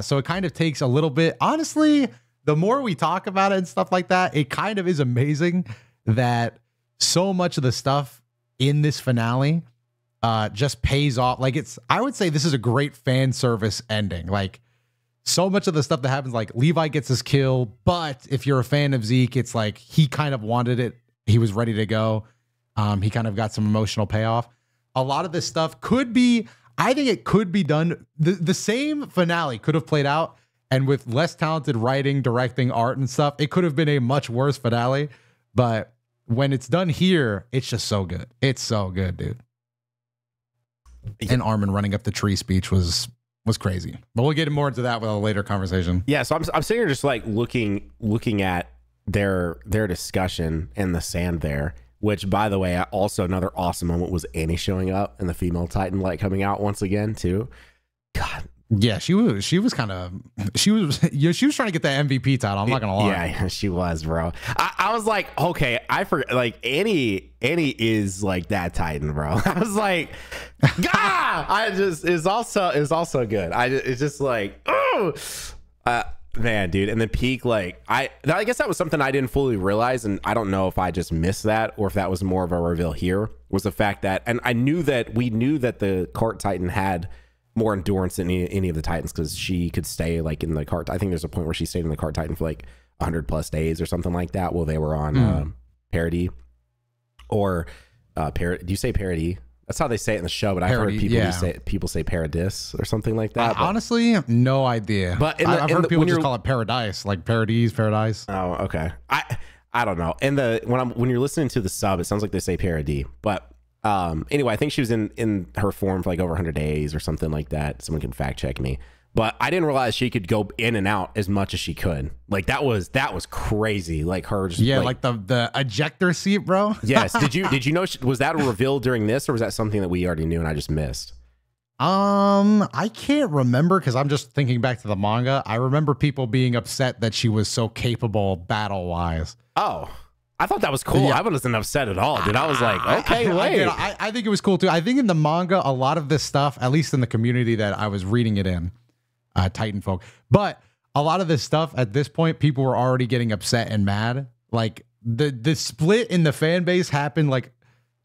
So it kind of takes a little bit. Honestly, the more we talk about it and stuff like that, it kind of is amazing that so much of the stuff in this finale just pays off. Like I would say this is a great fan service ending. Like so much of the stuff that happens, like Levi gets his kill, but if you're a fan of Zeke, it's like he kind of wanted it. He was ready to go. He kind of got some emotional payoff. A lot of this stuff could be, I think it could be done. The same finale could have played out, and with less talented writing, directing, art, and stuff, it could have been a much worse finale. But when it's done here, it's just so good. It's so good, dude. And Armin running up the tree speech was crazy. But we'll get more into that with a later conversation. Yeah, so I'm sitting here just like looking at their discussion in the sand there, which, by the way, also another awesome moment was Annie showing up and the female Titan like coming out once again too. God. Yeah, she was she was trying to get that MVP title. I'm not gonna lie. Yeah, she was, bro. I was like, okay, I forgot. Like Annie is like that Titan, bro. I was like, God, it's also good. It's just like, oh, man, dude. And then Peak, like, I guess that was something I didn't fully realize, and I don't know if I just missed that or if that was more of a reveal here. Was the fact that, and we knew that the Cart Titan had more endurance than any of the Titans because she could stay like in the cart. I think there's a point where she stayed in the Cart Titan for like 100+ days or something like that while they were on Parody or do you say Parody? That's how they say it in the show, but I've heard people say Paradis or something like that. Honestly, no idea. But I've heard people just call it Paradise, like Paradise. Oh, okay. I don't know. And when you're listening to the sub, it sounds like they say Parody, but anyway, I think she was in her form for like over 100 days or something like that. Someone can fact check me, but I didn't realize she could go in and out as much as she could. Like that was crazy. Like her, just, like the ejector seat, bro. Yes. Did you know, was that a reveal during this, or was that something that we already knew and I just missed? I can't remember because I'm just thinking back to the manga. I remember people being upset that she was so capable battle wise. Oh, I thought that was cool. Yeah. I wasn't upset at all, dude. I was like, okay, wait. I think it was cool too. I think in the manga, a lot of this stuff, at least in the community that I was reading it in, Titan folk, but a lot of this stuff at this point, people were already getting upset and mad. Like the split in the fan base happened like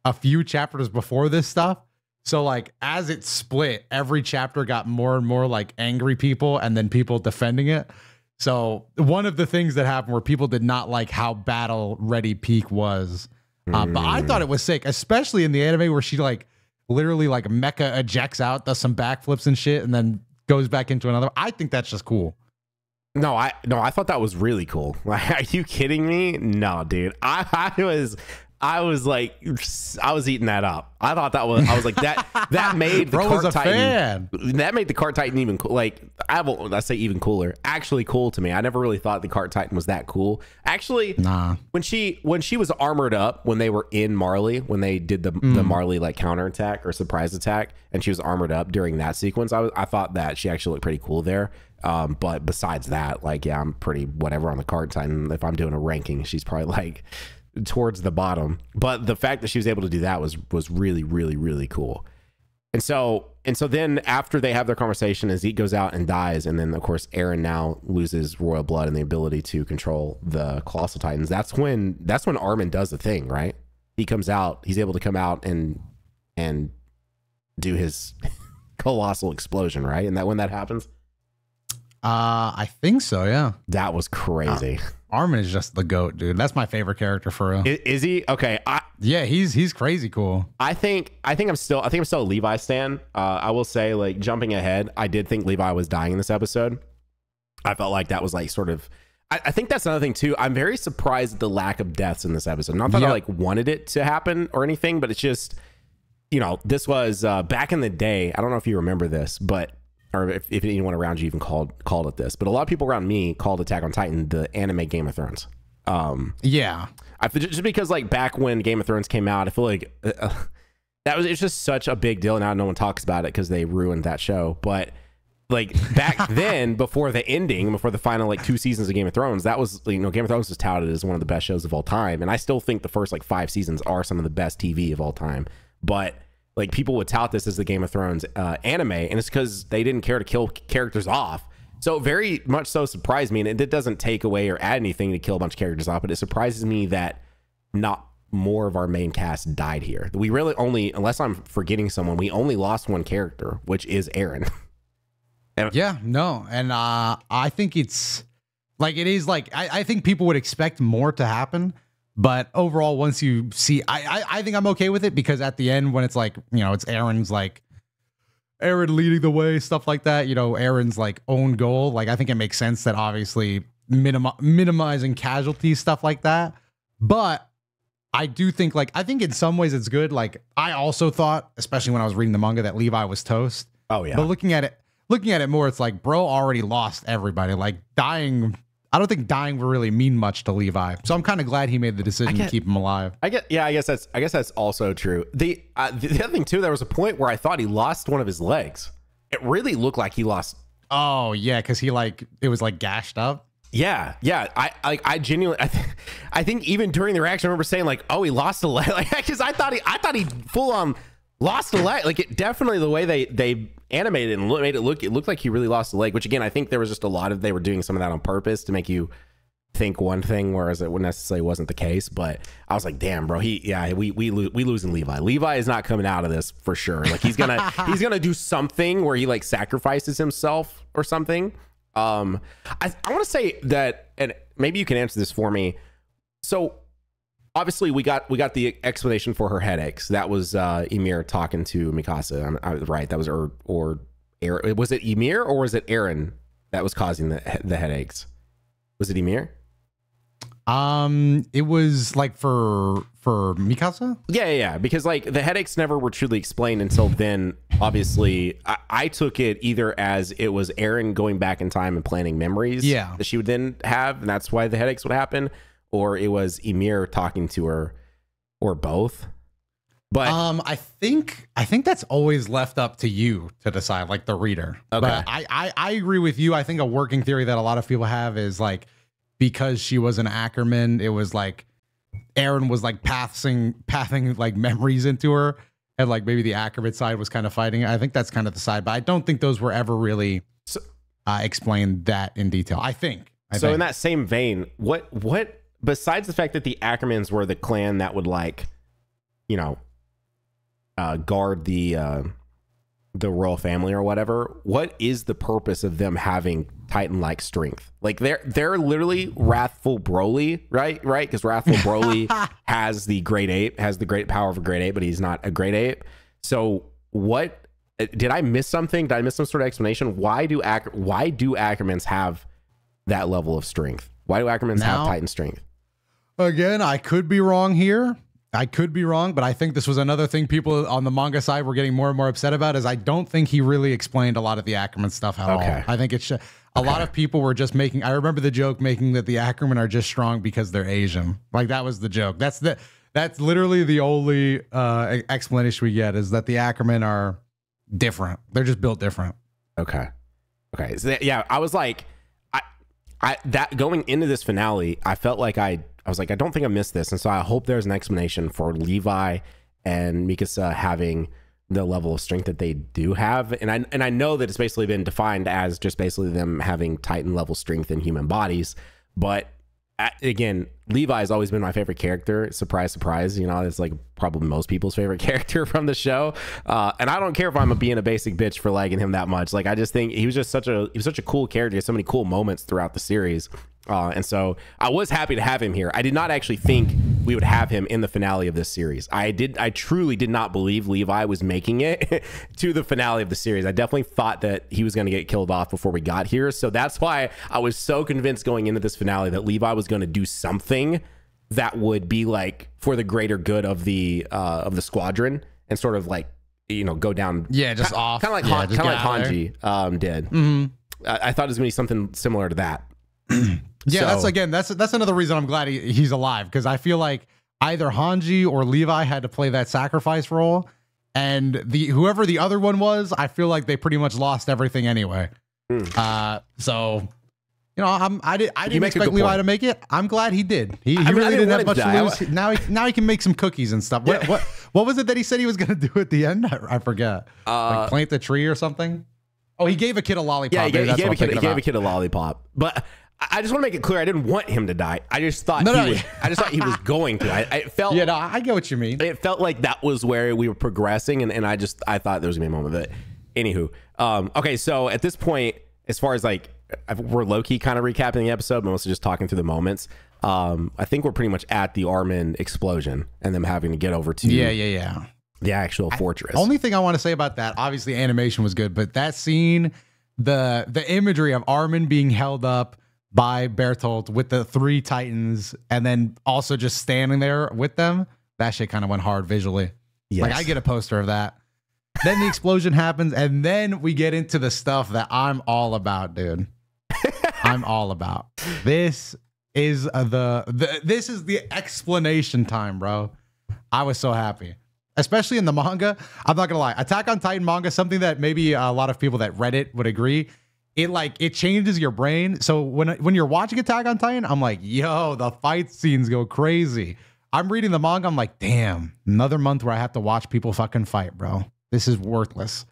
a few chapters before this stuff. So like as it split, every chapter got more and more like angry people and then people defending it. So one of the things that happened where people did not like how battle ready Peak was, but I thought it was sick, especially in the anime where she like literally like mecha ejects out, does some backflips and shit, and then goes back into another. I think that's just cool. No, I thought that was really cool. Like, are you kidding me? No, dude. I was like, I was eating that up. I thought I was like that made the Cart Titan. That made the Cart Titan even cool. Like I say even cooler. Actually cool to me. I never really thought the Cart Titan was that cool. Actually, nah. When she was armored up, when they were in Marley, when they did the Marley like counterattack or surprise attack, and she was armored up during that sequence, I thought that she actually looked pretty cool there. But besides that, like, yeah, I'm pretty whatever on the Cart Titan. If I'm doing a ranking, she's probably like towards the bottom. But the fact that she was able to do that was really, really, really cool. And so then after they have their conversation, and Zeke goes out and dies, and then of course Eren now loses royal blood and the ability to control the Colossal Titans. That's when Armin does the thing, right? He comes out, he's able to come out and do his colossal explosion, right? And that when that happens? I think so, yeah. That was crazy. Armin is just the GOAT, dude. That's my favorite character for real. Is he? Okay. Yeah, he's crazy cool. I think I'm still a Levi stan. I will say, like, jumping ahead, I did think Levi was dying in this episode. I felt like that was like sort of, I think that's another thing too. I'm very surprised at the lack of deaths in this episode. Not that I like wanted it to happen or anything, but it's just, you know, this was back in the day. I don't know if you remember this, but or if anyone around you even called it this, but a lot of people around me called Attack on Titan the anime Game of Thrones. Yeah, just because like back when Game of Thrones came out, I feel like it's just such a big deal. Now no one talks about it because they ruined that show. But like back then, before the ending, before the final like 2 seasons of Game of Thrones, that was, you know, Game of Thrones was touted as one of the best shows of all time, and I still think the first like 5 seasons are some of the best TV of all time. But like people would tout this as the Game of Thrones anime, and it's because they didn't care to kill characters off. So very much so surprised me, and it doesn't take away or add anything to kill a bunch of characters off, but it surprises me that not more of our main cast died here. We really only, unless I'm forgetting someone, we only lost one character, which is Eren. Yeah, no, and I think it's like it is like I think people would expect more to happen. But overall, once you see, I think I'm okay with it, because at the end, when it's like, you know, it's Eren leading the way, stuff like that, you know, Eren's like own goal. Like, I think it makes sense that obviously minimizing casualties, stuff like that. But I do think like I think in some ways it's good. Like I also thought, especially when I was reading the manga, that Levi was toast. Oh yeah. But looking at it more, it's like bro already lost everybody. Like dying, I don't think dying would really mean much to Levi. So I'm kind of glad he made the decision to keep him alive. I guess that's also true. The other thing too, there was a point where I thought he lost one of his legs. It really looked like he lost. Oh yeah, because he it was like gashed up. Yeah. I genuinely, I think even during the reaction, I remember saying like, "Oh, he lost a leg," like because I thought he full on lost a leg. Like it definitely the way they animated it and made it looked like he really lost a leg. Which again, I think there was just a lot of they were doing some of that on purpose to make you think one thing, whereas it wouldn't necessarily wasn't the case. But I was like, damn, bro, we losing Levi. Levi is not coming out of this for sure. Like he's gonna do something where he like sacrifices himself or something. I want to say that, and maybe you can answer this for me. So obviously we got the explanation for her headaches. That was Ymir talking to Mikasa. I was right. That was or was it Ymir or was it Eren that was causing the headaches? Was it Ymir? It was like for Mikasa. Yeah. Because like the headaches never were truly explained until then. Obviously, I took it either as it was Eren going back in time and planning memories. That she would then have, and that's why the headaches would happen, or it was Ymir talking to her, or both. But I think that's always left up to you to decide, like the reader. Okay. But I agree with you. I think a working theory that a lot of people have is like, because she was an Ackerman, it was like Eren was like pathing like memories into her, and like maybe the Ackerman side was kind of fighting it. I think that's kind of the side, but I don't think those were ever really explained that in detail. I think. In that same vein, what besides the fact that the Ackermans were the clan that would like, you know, guard the royal family or whatever, what is the purpose of them having Titan-like strength? Like they're literally Wrathful Broly, right? Because Wrathful Broly has the great power of a great ape, but he's not a great ape. So what did I miss something? Did I miss some sort of explanation? Why do Ackermans have that level of strength? Why do Ackermans have Titan strength? Again, I could be wrong here. But I think this was another thing people on the manga side were getting more and more upset about, is I don't think he really explained a lot of the Ackerman stuff at all. I think it's a lot of people were just making, I remember the joke making that the Ackerman are just strong because they're Asian. Like that was the joke. That's literally the only explanation we get, is that the Ackerman are different. They're just built different. Okay. So I was like, I that going into this finale, I felt like I was like, I don't think I missed this. And so I hope there's an explanation for Levi and Mikasa having the level of strength that they do have. And I know that it's basically been defined as just basically them having Titan level strength in human bodies. But again, Levi has always been my favorite character. Surprise, surprise. You know, it's like probably most people's favorite character from the show. And I don't care if I'm being a basic bitch for liking him that much. Like, I just think he was such a cool character. He has so many cool moments throughout the series. And so I was happy to have him here. I did not actually think we would have him in the finale of this series. I truly did not believe Levi was making it to the finale of the series. I definitely thought that he was going to get killed off before we got here. So that's why I was so convinced going into this finale that Levi was going to do something that would be like for the greater good of the squadron, and sort of like, you know, go down. Yeah, just off. Kind of like Hanji did. Mm-hmm. I thought it was going to be something similar to that. Yeah, that's another reason I'm glad he's alive, because I feel like either Hanji or Levi had to play that sacrifice role, and whoever the other one was, I feel like they pretty much lost everything anyway. So, you know, I didn't expect Levi to make it. I'm glad he did. He really didn't have much to lose. Now he can make some cookies and stuff. What was it that he said he was going to do at the end? I forget. Like plant the tree or something. Oh, he gave a kid a lollipop. Yeah, he gave a kid a lollipop. But I just want to make it clear, I didn't want him to die. I just thought he was going to. I felt. Yeah, no, I get what you mean. It felt like that was where we were progressing, and I thought there was gonna be a moment of it. Anywho, okay, so at this point, as far as like we're low key kind of recapping the episode, but mostly just talking through the moments. I think we're pretty much at the Armin explosion and them having to get over to the actual fortress. Only thing I want to say about that, obviously animation was good, but that scene, the imagery of Armin being held up by Bertolt with the 3 Titans and then also just standing there with them, that shit kind of went hard visually. Yes. Like I get a poster of that. Then the explosion happens, and then we get into the stuff that I'm all about, dude. I'm all about. This is this is the explanation time, bro. I was so happy. Especially in the manga. I'm not gonna lie. Attack on Titan manga, something that maybe a lot of people that read it would agree. It changes your brain. So when you're watching Attack on Titan, I'm like, yo, the fight scenes go crazy. I'm reading the manga, I'm like, damn, another month where I have to watch people fucking fight, bro. This is worthless.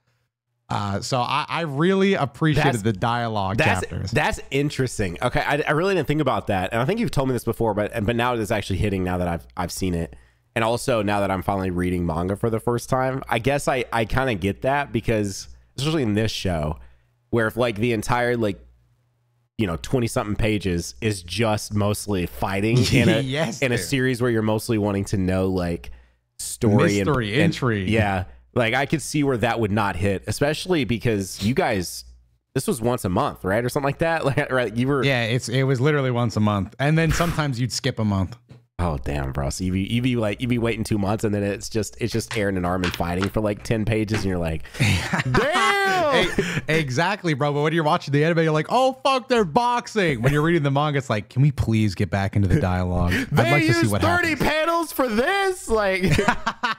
So I really appreciated the dialogue chapters. That's interesting. Okay, I really didn't think about that, and I think you've told me this before, but now it is actually hitting now that I've seen it, and also now that I'm finally reading manga for the first time. I guess I kind of get that because especially in this show, where if like the entire 20 something pages is just mostly fighting in a series where you're mostly wanting to know like story mystery, intrigue. Yeah. Like I could see where that would not hit, especially because you guys, this was once a month, right? Or something like that. Like, right. You were. Yeah. It was literally once a month. And then sometimes you'd skip a month. Oh, damn, bro. So you'd be waiting 2 months and then it's just Eren and Armin fighting for like 10 pages. And you're like, damn. Exactly, bro. But when you're watching the anime, you're like, oh, fuck, they're boxing. When you're reading the manga, it's like, can we please get back into the dialogue? I'd like to see what 30 happens. panels for this. Like,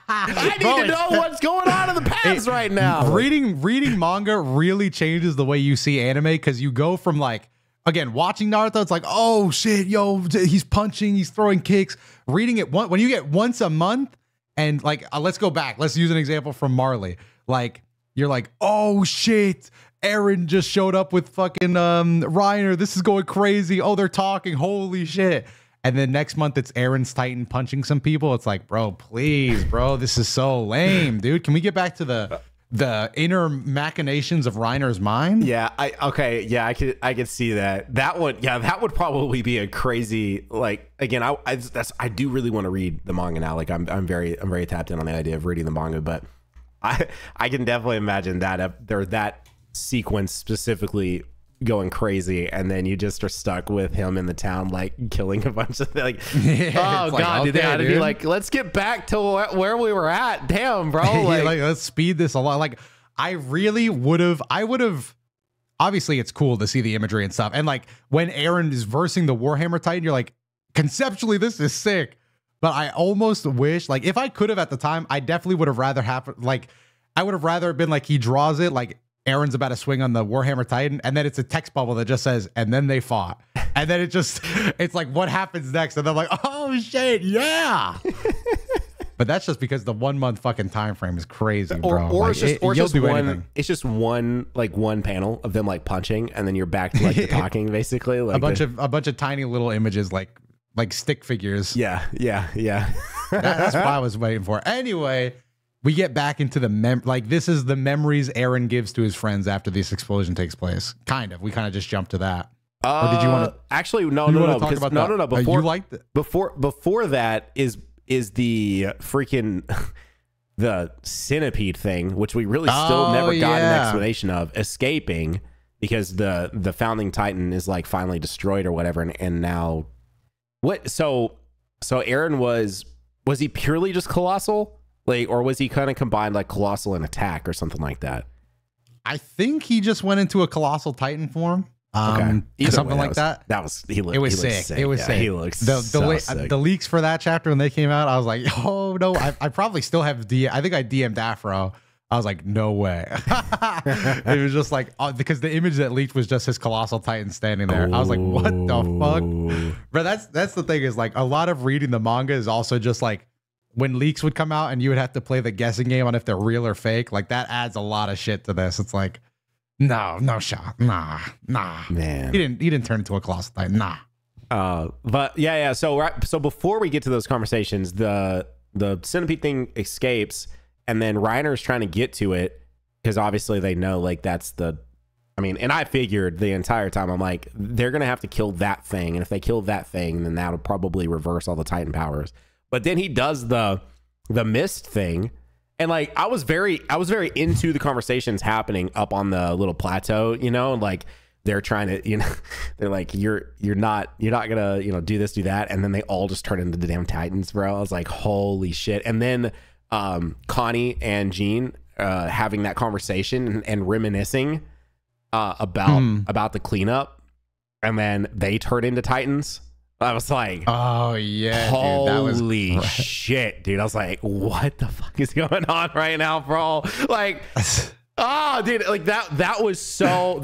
I need to know what's going on in the past right now. Reading manga really changes the way you see anime because you go from like, again, watching Naruto, it's like, oh shit, yo, he's punching, he's throwing kicks. Reading it when you get once a month, and like, let's go back. Let's use an example from Marley. Like, you're like, oh shit, Eren just showed up with fucking Reiner. This is going crazy. Oh, they're talking. Holy shit. And then next month it's Eren's Titan punching some people. It's like, bro, please, bro, this is so lame, dude. Can we get back to the inner machinations of Reiner's mind? Yeah, I could see that. That would probably be a crazy, like, again, I do really want to read the manga now. Like I'm very tapped in on the idea of reading the manga, but I can definitely imagine that sequence specifically going crazy, and then you just are stuck with him in the town like killing a bunch of like oh like, god, okay, they had to be like, let's get back to where we were at. Damn, bro. Like let's speed this along. Like I would have obviously it's cool to see the imagery and stuff, and like when Eren is versing the Warhammer Titan, you're like, conceptually this is sick, but I almost wish, like, if I could have at the time, I definitely would have rather I would have rather been like he draws it like Eren's about to swing on the Warhammer Titan, and then it's a text bubble that just says, and then they fought. And then it's like, what happens next? And they're like, oh shit, yeah. But that's just because the 1 month fucking time frame is crazy, bro. Or like, it's just one panel of them like punching, and then you're back to like the talking, basically. Like a bunch of tiny little images like stick figures. Yeah. That's what I was waiting for. Anyway, we get back into this is the memories Eren gives to his friends after this explosion takes place. Kind of. We kind of just jumped to that. Or did you want to actually no. Before you liked it? Before that is the freaking the centipede thing, which we really still never got an explanation of, escaping because the founding Titan is like finally destroyed or whatever, and now what? So Eren was he purely just colossal? Like, or was he kind of combined like colossal and attack or something like that? I think he just went into a colossal Titan form. Okay. Something like that. That was it was sick. It was sick. He looks sick. The leaks for that chapter when they came out, I was like, oh no, I probably still have I think I DM'd Afro. I was like, no way. It was just like, because the image that leaked was just his colossal Titan standing there. I was like, what the fuck? But that's the thing, is like a lot of reading the manga is also just like when leaks would come out and you would have to play the guessing game on if they're real or fake. Like that adds a lot of shit to this. It's like, no shot. Nah. Man. He didn't turn into a colossal Titan. Nah. But yeah. So before we get to those conversations, the centipede thing escapes, and then Reiner's trying to get to it because obviously they know like that's and I figured the entire time, I'm like, they're gonna have to kill that thing, and if they kill that thing, then that'll probably reverse all the Titan powers. But then he does the mist thing, and like I was very into the conversations happening up on the little plateau, you know, like they're trying to, you know, they're like, you're not gonna, you know, do this, do that. And then they all just turn into the damn Titans, bro. I was like, holy shit. And then Connie and Jean having that conversation and reminiscing about the cleanup. And then they turn into Titans. I was like, oh yeah, holy dude, shit, dude. I was like, what the fuck is going on right now, bro? Like, oh, dude, like that was so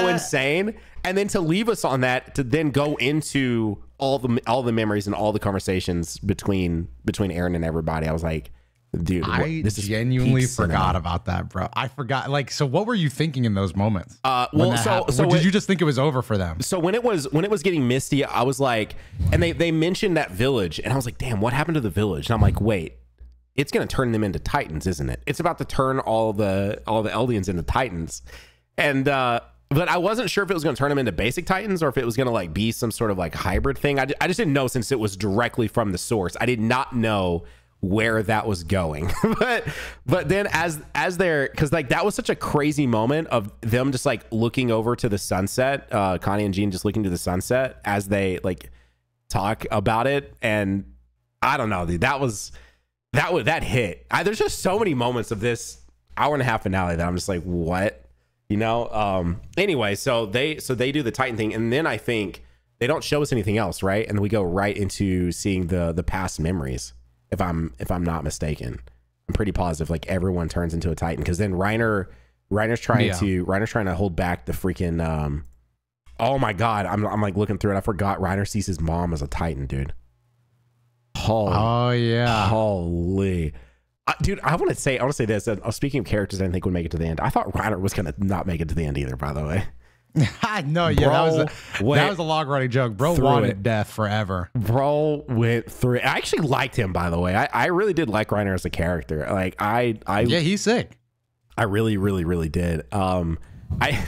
insane. And then to leave us on that, to then go into all the memories and all the conversations between Eren and everybody, I was like, dude, this genuinely forgot about that, bro. I forgot. Like, so what were you thinking in those moments? So did you just think it was over for them? So when it was getting misty, I was like, and they mentioned that village, and I was like, damn, what happened to the village? And I'm like, wait, it's gonna turn them into Titans, isn't it? It's about to turn all the Eldians into Titans, and but I wasn't sure if it was gonna turn them into basic Titans or if it was gonna like be some sort of like hybrid thing. I just didn't know, since it was directly from the source. I did not know where that was going. but then as they're, because like that was such a crazy moment of them just like looking over to the sunset, Connie and Jean just looking to the sunset as they like talk about it. And I don't know, dude, that hit. There's just so many moments of this hour and a half finale that I'm just like, what, you know? Anyway, so they do the Titan thing, and then I think they don't show us anything else, right? And then we go right into seeing the past memories. If I'm not mistaken, I'm pretty positive like everyone turns into a Titan, because then Reiner's trying to hold back the freaking oh my god, I'm like looking through it. I forgot Reiner sees his mom as a Titan, dude. Oh yeah, holy. Dude, I want to say this. Speaking of characters I didn't think would make it to the end, I thought Reiner was gonna not make it to the end either, by the way. No, yeah, that was a long running joke. Bro wanted death forever. Bro went through it. I actually liked him, by the way. I really did like Reiner as a character. Like yeah, he's sick. I really, really, really did. I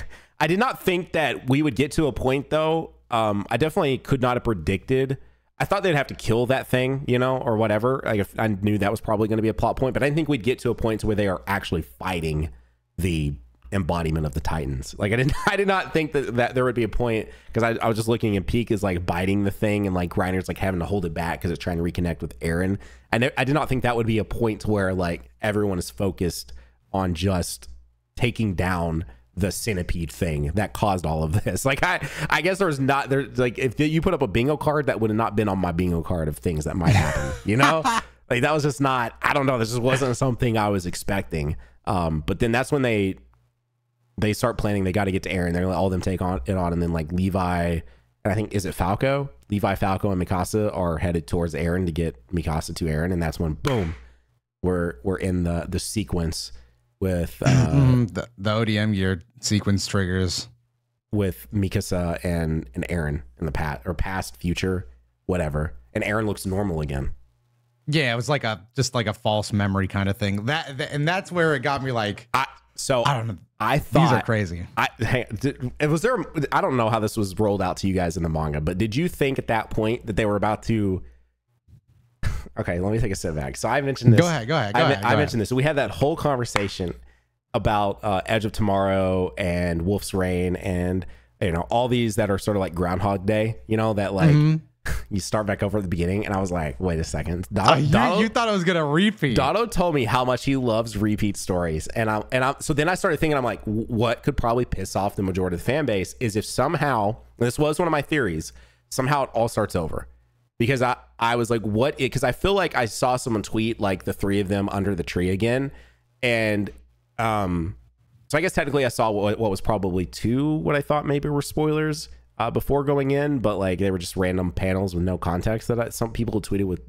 did not think that we would get to a point though. I definitely could not have predicted. I thought they'd have to kill that thing, you know, or whatever. Like, if I knew that was probably going to be a plot point, but I didn't think we'd get to a point where they are actually fighting the embodiment of the Titans. Like I did not think that there would be a point, because I was just looking, and Peak is like biting the thing, and like Reiner's like having to hold it back because it's trying to reconnect with Eren. And I did not think that would be a point where like everyone is focused on just taking down the centipede thing that caused all of this. Like I guess there's like, if you put up a bingo card, that would have not been on my bingo card of things that might happen, you know? Like that was just not, I don't know, this just wasn't something I was expecting. But then that's when they start planning. They got to get to Eren. They're all of them take it on, and then like Levi, and I think, is it Falco? Levi, Falco, and Mikasa are headed towards Eren to get Mikasa to Eren, and that's when boom, we're in the sequence with the ODM gear sequence triggers with Mikasa and Eren in the past, future, whatever, and Eren looks normal again. Yeah, it was like just like a false memory kind of thing. And that's where it got me like. I don't know. I thought these are crazy. I don't know how this was rolled out to you guys in the manga, but did you think at that point that they were about to? Okay, let me take a step back. So I mentioned this. Go ahead. I mentioned this. So we had that whole conversation about Edge of Tomorrow and Wolf's Rain, and you know, all these that are sort of like Groundhog Day. You know, that like. You start back over at the beginning, and I was like, wait a second. You thought it was gonna repeat. Dotto told me how much he loves repeat stories, and so then I started thinking, I'm like, what could probably piss off the majority of the fan base is if somehow, and this was one of my theories, somehow it all starts over. Because I was like, because I feel like I saw someone tweet like the three of them under the tree again, and so I guess technically I saw what was probably what I thought maybe were spoilers before going in, but like they were just random panels with no context that some people tweeted with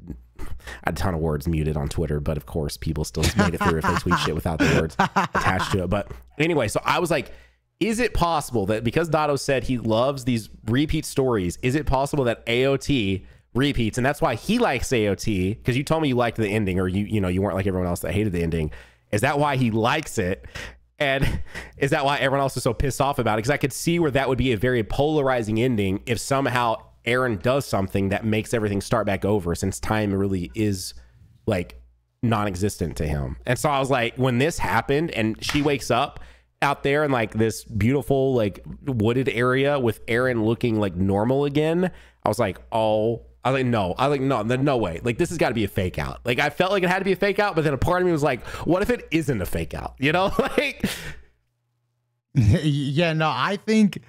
a ton of words muted on Twitter, but of course people still made it through if they tweet shit without the words attached to it. But anyway, so I was like, is it possible that because Dotto said he loves these repeat stories, is it possible that AOT repeats, and that's why he likes AOT? Because you told me you liked the ending, or you weren't like everyone else that hated the ending. Is that why he likes it? And is that why everyone else is so pissed off about it? Because I could see where that would be a very polarizing ending if somehow Eren does something that makes everything start back over, since time really is like non-existent to him. And so I was like, when this happened and she wakes up out there in like this beautiful like wooded area with Eren looking like normal again, I was like, oh, no, no way. Like, this has got to be a fake out. Like, I felt like it had to be a fake out, but then a part of me was like, what if it isn't a fake out? You know, like, yeah, no, I think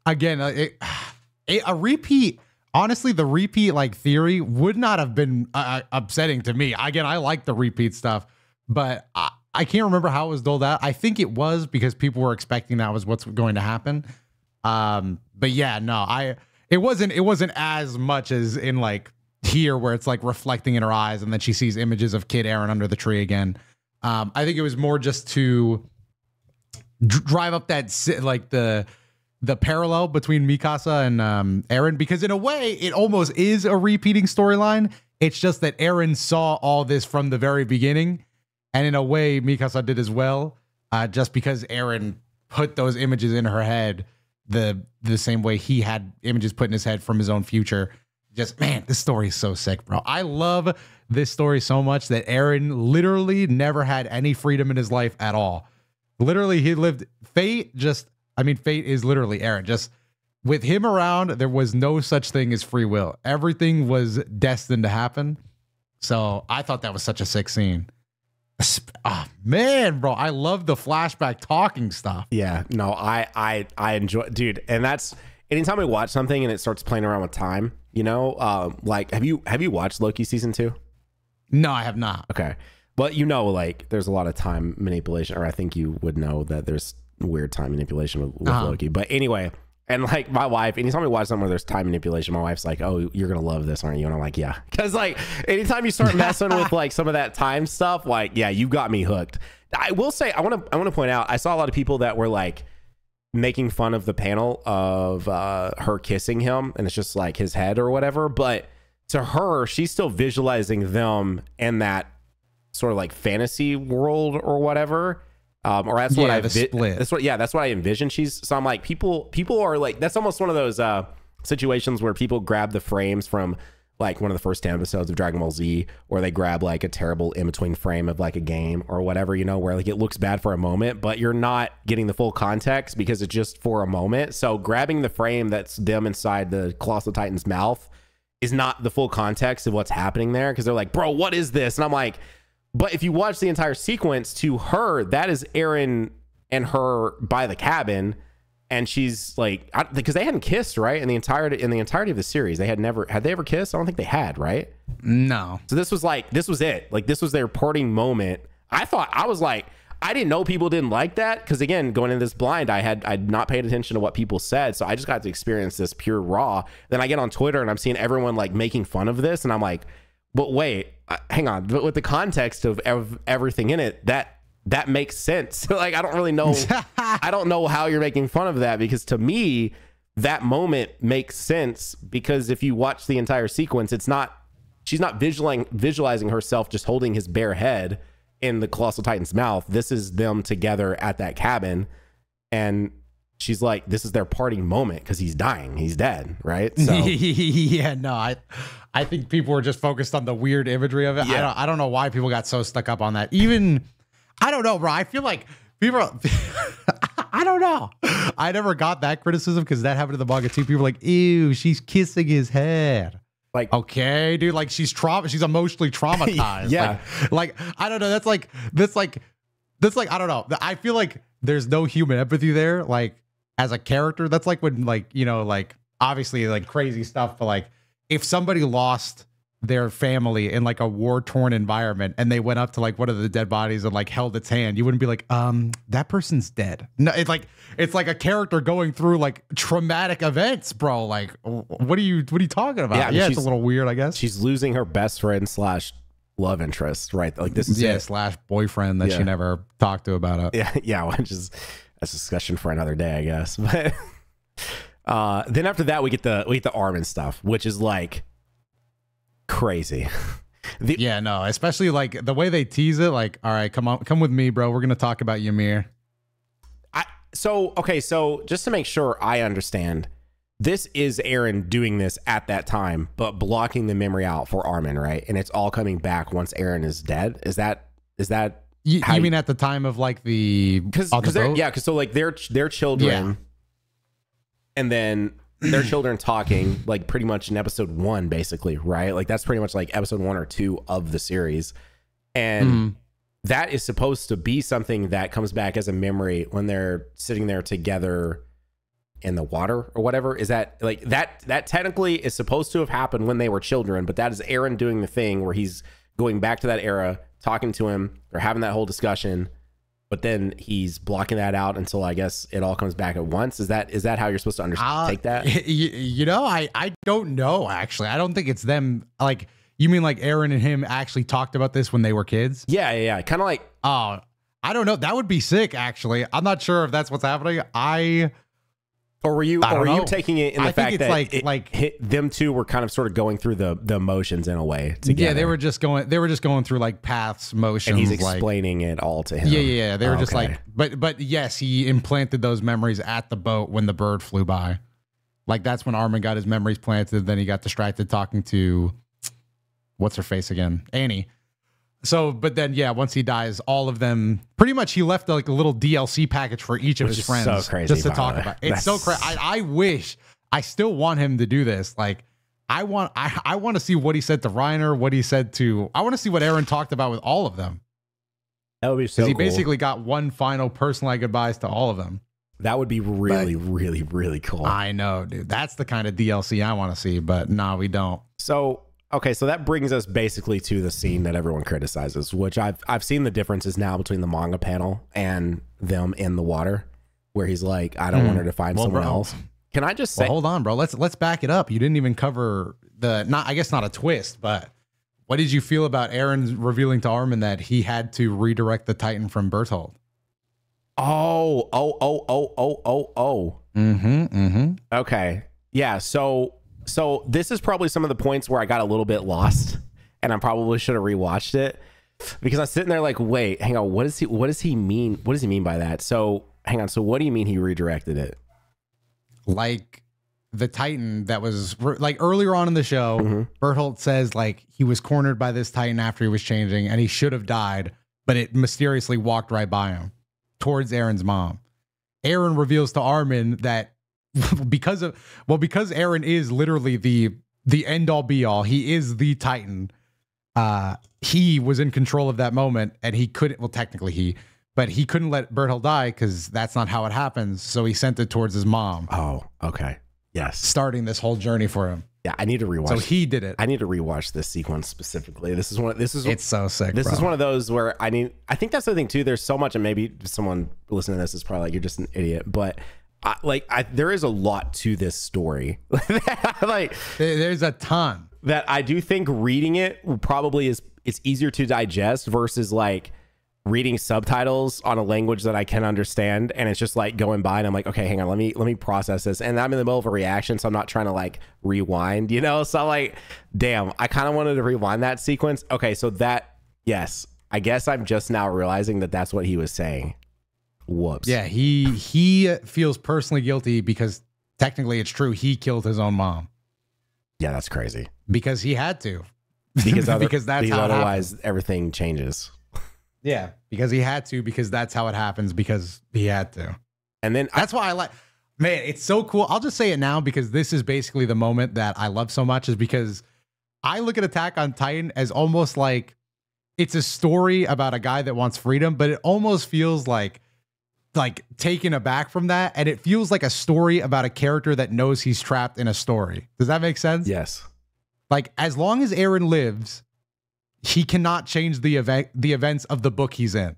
again, a repeat. Honestly, the repeat like theory would not have been upsetting to me. Again, I like the repeat stuff, but I can't remember how it was doled out. I think it was because people were expecting that was what's going to happen. But yeah, no, it wasn't as much as in like here where it's like reflecting in her eyes and then she sees images of Kid Eren under the tree again. I think it was more just to drive up that like the parallel between Mikasa and Eren, because in a way it almost is a repeating storyline. It's just that Eren saw all this from the very beginning, and in a way Mikasa did as well, just because Eren put those images in her head the same way he had images put in his head from his own future. Just, man, this story is so sick, bro. I love this story so much that Eren literally never had any freedom in his life at all. Literally, he lived fate is literally Eren. Just with him around, there was no such thing as free will. Everything was destined to happen. So I thought that was such a sick scene. Oh, man, bro, I love the flashback talking stuff. Yeah, no, I enjoy, dude. And that's anytime I watch something and it starts playing around with time, you know, like, have you watched Loki season 2? No, I have not. Okay. But you know, like, there's a lot of time manipulation, or I think you would know that there's weird time manipulation with Loki. But anyway, and like my wife, anytime we watch something where there's time manipulation, my wife's like, oh, you're gonna love this, aren't you? And I'm like, yeah. Because like anytime you start messing with like some of that time stuff, like, yeah, you got me hooked. I will say, I want to point out, I saw a lot of people that were like making fun of the panel of her kissing him, and it's just like his head or whatever. But to her, she's still visualizing them in that sort of like fantasy world or whatever. Or that's what that's what I envision. So I'm like, people are like, that's almost one of those situations where people grab the frames from like one of the first 10 episodes of Dragon Ball Z, or they grab like a terrible in-between frame of like a game or whatever, you know, where like it looks bad for a moment, but you're not getting the full context because it's just for a moment. So grabbing the frame that's them inside the Colossal Titan's mouth is not the full context of what's happening there, because they're like, bro, what is this? And I'm like, but if you watch the entire sequence, to her, that is Eren and her by the cabin, and she's like, because they hadn't kissed, right? In the entirety of the series, had they ever kissed? I don't think they had, right? No. So this was it. Like, this was their parting moment. I didn't know people didn't like that, because again, going in this blind, I'd not paid attention to what people said, so I just got to experience this pure raw. Then I get on Twitter and I'm seeing everyone like making fun of this, and I'm like, but wait, hang on. But with the context of everything in it, that makes sense. Like, I don't really know. I don't know how you're making fun of that, because to me, that moment makes sense, because if you watch the entire sequence, she's not visualizing herself just holding his bare head in the Colossal Titan's mouth. This is them together at that cabin, and she's like, this is their parting moment because he's dying. He's dead, right? So yeah, no, I think people were just focused on the weird imagery of it. Yeah. I don't know why people got so stuck up on that. Even, I don't know, bro. I feel like people, I don't know. I never got that criticism because that happened to the manga too. People were like, ew, she's kissing his head. Like, okay, dude, like she's emotionally traumatized. Yeah. Like, I don't know. That's like, I don't know. I feel like there's no human empathy there. Like, as a character, that's like when, like, you know, like obviously like crazy stuff, but like if somebody lost their family in like a war-torn environment and they went up to like one of the dead bodies and like held its hand, you wouldn't be like, that person's dead. No, it's like a character going through like traumatic events, bro. Like, what are you talking about? Yeah, it's a little weird, I guess. She's losing her best friend / love interest, right? Like, this is it. / boyfriend that she never talked to about it. Yeah, which is a discussion for another day, I guess. But then after that, we get the Armin stuff, which is like crazy. Yeah, no, especially like the way they tease it. Like, all right, come with me, bro. We're gonna talk about Ymir. So just to make sure I understand, this is Eren doing this at that time, but blocking the memory out for Armin, right? And it's all coming back once Eren is dead. Is that You mean at the time of like the because on the boat? because so like their children, and then their children talking like pretty much in episode 1, basically, right? Like that's pretty much like episode 1 or 2 of the series, and that is supposed to be something that comes back as a memory when they're sitting there together in the water or whatever. Is that like that technically is supposed to have happened when they were children, but that is Eren doing the thing where he's going back to that era, talking to him or having that whole discussion, but then he's blocking that out until I guess it all comes back at once. Is that how you're supposed to take that? You know, I don't know, actually. I don't think it's them. Like, you mean like Eren and him actually talked about this when they were kids? Yeah. Kind of like, oh, I don't know. That would be sick, actually. I'm not sure if that's what's happening. Or were you taking it in the fact that like them two were kind of sort of going through the motions in a way together? Yeah, they were just going through like paths, motions, and he's explaining it all to him. Yeah. They were just like, but yes, he implanted those memories at the boat when the bird flew by. Like that's when Armin got his memories planted. Then he got distracted talking to what's her face again, Annie. So, but then, yeah, once he dies, all of them, pretty much he left like a little DLC package for each of his friends. So crazy, just to talk about. It's so crazy. I wish, I still want him to do this. Like, I want to see what he said to Reiner, what he said to, I want to see what Eren talked about with all of them. That would be so cool. He basically got one final personalized goodbyes to all of them. That would be really cool. I know, dude. That's the kind of DLC I want to see, but no, we don't. So, okay, so that brings us basically to the scene that everyone criticizes, which I've seen the differences now between the manga panel and them in the water, where he's like, I don't want her to find someone else. Can I just say, hold on, bro. Let's back it up. You didn't even cover I guess not a twist, but what did you feel about Eren revealing to Armin that he had to redirect the Titan from Berthold? Oh. Okay. Yeah. So this is probably some of the points where I got a little bit lost, and I probably should have rewatched it, because I'm sitting there like, wait, hang on, what does he mean? What does he mean by that? So hang on. So what do you mean he redirected it? Like the Titan that was like earlier on in the show, Berthold says like he was cornered by this Titan after he was changing and he should have died, but it mysteriously walked right by him towards Eren's mom. Eren reveals to Armin that because Eren is literally the end all be all, he is the Titan. He was in control of that moment, and he couldn't. Well, technically but he couldn't let Berthold die because that's not how it happens. So he sent it towards his mom. Oh, okay, yes. Starting this whole journey for him. Yeah, I need to rewatch. So he did it. I need to rewatch this sequence specifically. It's so sick. This is one of those where I think that's the thing too. There's so much, and maybe someone listening to this is probably like, you're just an idiot, but there is a lot to this story. Like there's a ton that I do think reading it probably it's easier to digest versus like reading subtitles on a language that I can understand, and it's just like going by and I'm like, okay, hang on, let me process this, and I'm in the middle of a reaction, so I'm not trying to like rewind, so I'm like, damn, I kind of wanted to rewind that sequence. Okay, so that, yes, I guess I'm just now realizing that that's what he was saying. Whoops. Yeah, he feels personally guilty because technically it's true, he killed his own mom. Yeah, that's crazy. Because he had to. Because that's how otherwise everything changes. Yeah, because he had to, because that's how it happens, because he had to. And then that's why I like, man, it's so cool. I'll just say it now because this is basically the moment that I love so much, is because I look at Attack on Titan as almost like it's a story about a guy that wants freedom, but it almost feels like taken aback from that. And it feels like a story about a character that knows he's trapped in a story. Does that make sense? Yes. Like, as long as Eren lives, he cannot change the events of the book he's in.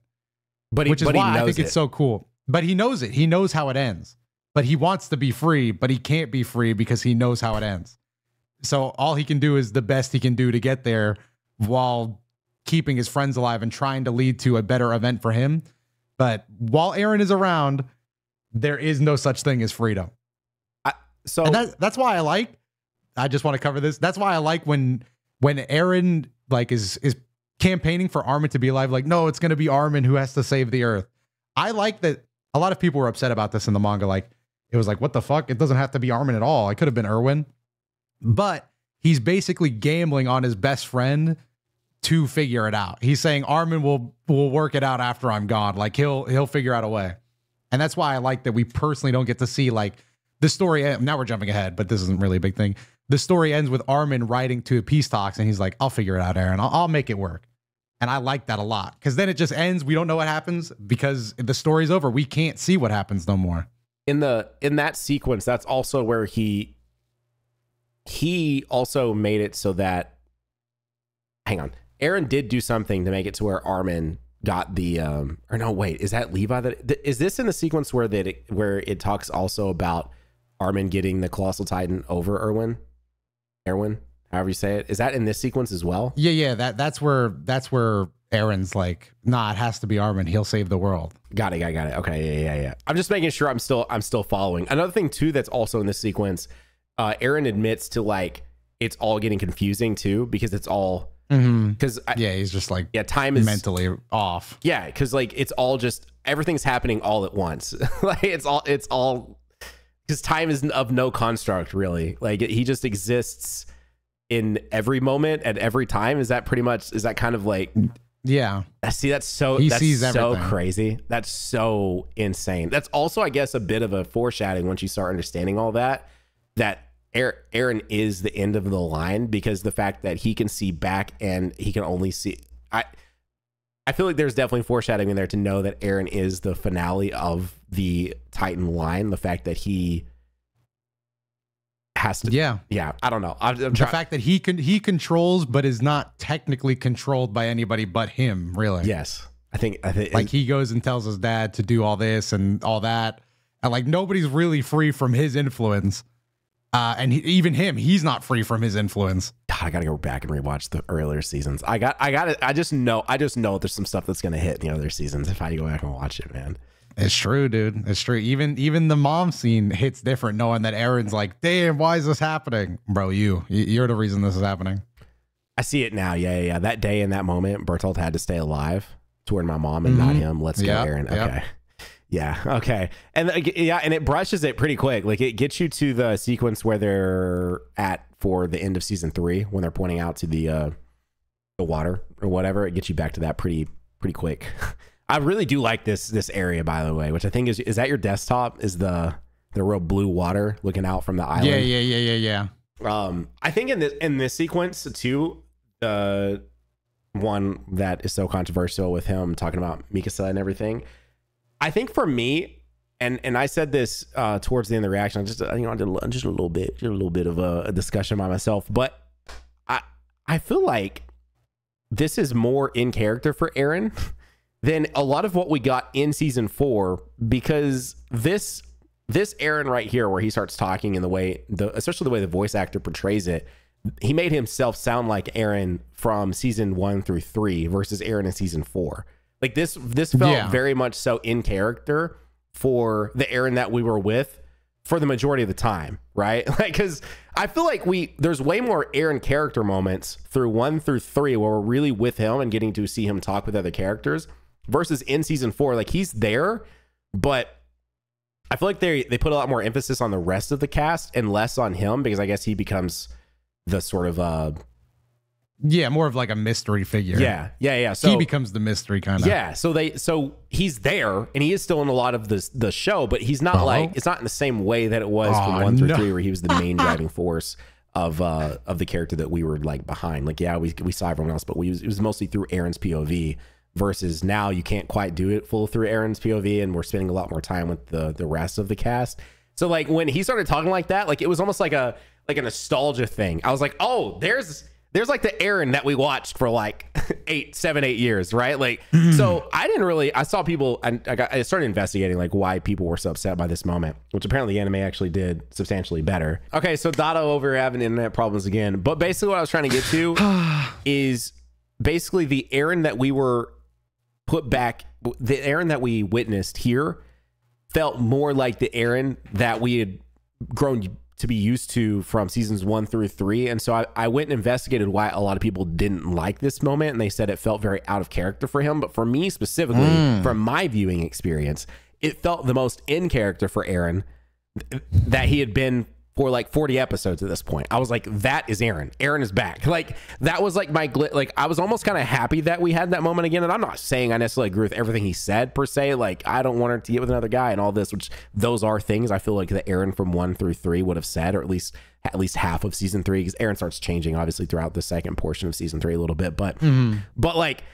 Which is why I think it's so cool. But he knows it. He knows how it ends. But he wants to be free, but he can't be free because he knows how it ends. So all he can do is the best he can do to get there while keeping his friends alive and trying to lead to a better event for him. But while Eren is around, there is no such thing as freedom. And that's why I just want to cover this. That's why I like when Eren like is campaigning for Armin to be alive. Like, no, it's going to be Armin who has to save the earth. I like that. A lot of people were upset about this in the manga. Like, it was like, what the fuck? It doesn't have to be Armin at all. It could have been Erwin. But he's basically gambling on his best friend to figure it out. He's saying Armin will work it out after I'm gone. Like he'll figure out a way. And that's why I like that we personally don't get to see like the story. Now we're jumping ahead, but this isn't really a big thing. The story ends with Armin writing to peace talks, and he's like, I'll figure it out, Eren. I'll make it work. And I like that a lot, because then it just ends. We don't know what happens because the story's over. We can't see what happens no more. In that sequence, that's also where he also made it so that, hang on, Eren did do something to make it to where Armin got the or no, wait, is that Levi is this in the sequence where it talks also about Armin getting the Colossal Titan over Erwin, however you say it? Is that in this sequence as well? Yeah, that's where Eren's like, nah, it has to be Armin. He'll save the world. Got it. Okay, yeah. I'm just making sure I'm still following. Another thing too that's also in this sequence, Eren admits to like it's all getting confusing too, because it's all because he's just like time is mentally off. Yeah, because like it's all just everything's happening all at once. Like it's all because time is of no construct really. Like he just exists in every moment at every time. Is that kind of like? Yeah. See, that's so crazy. That's so insane. That's also, I guess, a bit of a foreshadowing once you start understanding all that Eren is the end of the line, because the fact that he can see back and he can only see. I feel like there's definitely foreshadowing in there to know that Eren is the finale of the Titan line. The fact that he has to, yeah, I don't know. The fact that he controls, but is not technically controlled by anybody but him, really. Yes, I think like he goes and tells his dad to do all this and all that, and like nobody's really free from his influence. And even him, he's not free from his influence. God, I gotta go back and rewatch the earlier seasons. I just know there's some stuff that's gonna hit in the other seasons if I go back and watch it, man. It's true, dude. It's true. Even the mom scene hits different, knowing that Eren's like, damn, why is this happening? Bro, you're the reason this is happening. I see it now. Yeah. That day in that moment, Bertolt had to stay alive toward my mom and not him. Let's go, Eren. Okay. Yep. Yeah. Okay. And and it brushes it pretty quick. Like it gets you to the sequence where they're at for the end of season 3, when they're pointing out to the water or whatever. It gets you back to that pretty quick. I really do like this area, by the way, which I think is that your desktop, is the real blue water looking out from the island. Yeah. I think in this sequence too, one that is so controversial with him talking about Mikasa and everything. I think for me, and I said this towards the end of the reaction, I did just a little bit of a discussion by myself, but I feel like this is more in character for Eren than a lot of what we got in season 4, because this Eren right here, where he starts talking in the way, especially the way the voice actor portrays it, he made himself sound like Eren from season 1 through 3 versus Eren in season 4. Like this felt very much so in character for the Eren that we were with for the majority of the time, right? Like, because I feel like there's way more Eren character moments through 1 through 3 where we're really with him and getting to see him talk with other characters, versus in season 4, like he's there, but I feel like they put a lot more emphasis on the rest of the cast and less on him, because I guess he becomes the sort of more of like a mystery figure. Yeah. So he becomes the mystery kind of. Yeah. So he's there, and he is still in a lot of the show, but he's not like, it's not in the same way that it was from 1 through 3, where he was the main driving force of the character that we were like behind. Like, yeah, we saw everyone else, but it was mostly through Eren's POV. Versus now you can't quite do it full through Eren's POV, and we're spending a lot more time with the rest of the cast. So like when he started talking like that, like it was almost like a nostalgia thing. I was like, oh, there's like the Eren that we watched for like 7, 8 years, right? Like, so I saw people, and I started investigating like why people were so upset by this moment, which apparently the anime actually did substantially better. Okay, so Dotto over having internet problems again, but basically what I was trying to get to is basically the Eren that we were put back, the Eren that we witnessed here felt more like the Eren that we had grown to be used to from seasons 1 through 3. And so I went and investigated why a lot of people didn't like this moment, and they said it felt very out of character for him. But for me specifically, from my viewing experience, it felt the most in character for Eren that he had been for like 40 episodes at this point. I was like, that is Eren. Eren is back. Like, that was like like, I was almost kind of happy that we had that moment again. And I'm not saying I necessarily agree with everything he said per se. Like, I don't want her to get with another guy and all this, which those are things I feel like the Eren from 1 through 3 would have said, or at least half of season 3, because Eren starts changing obviously throughout the second portion of season 3 a little bit. But, but like,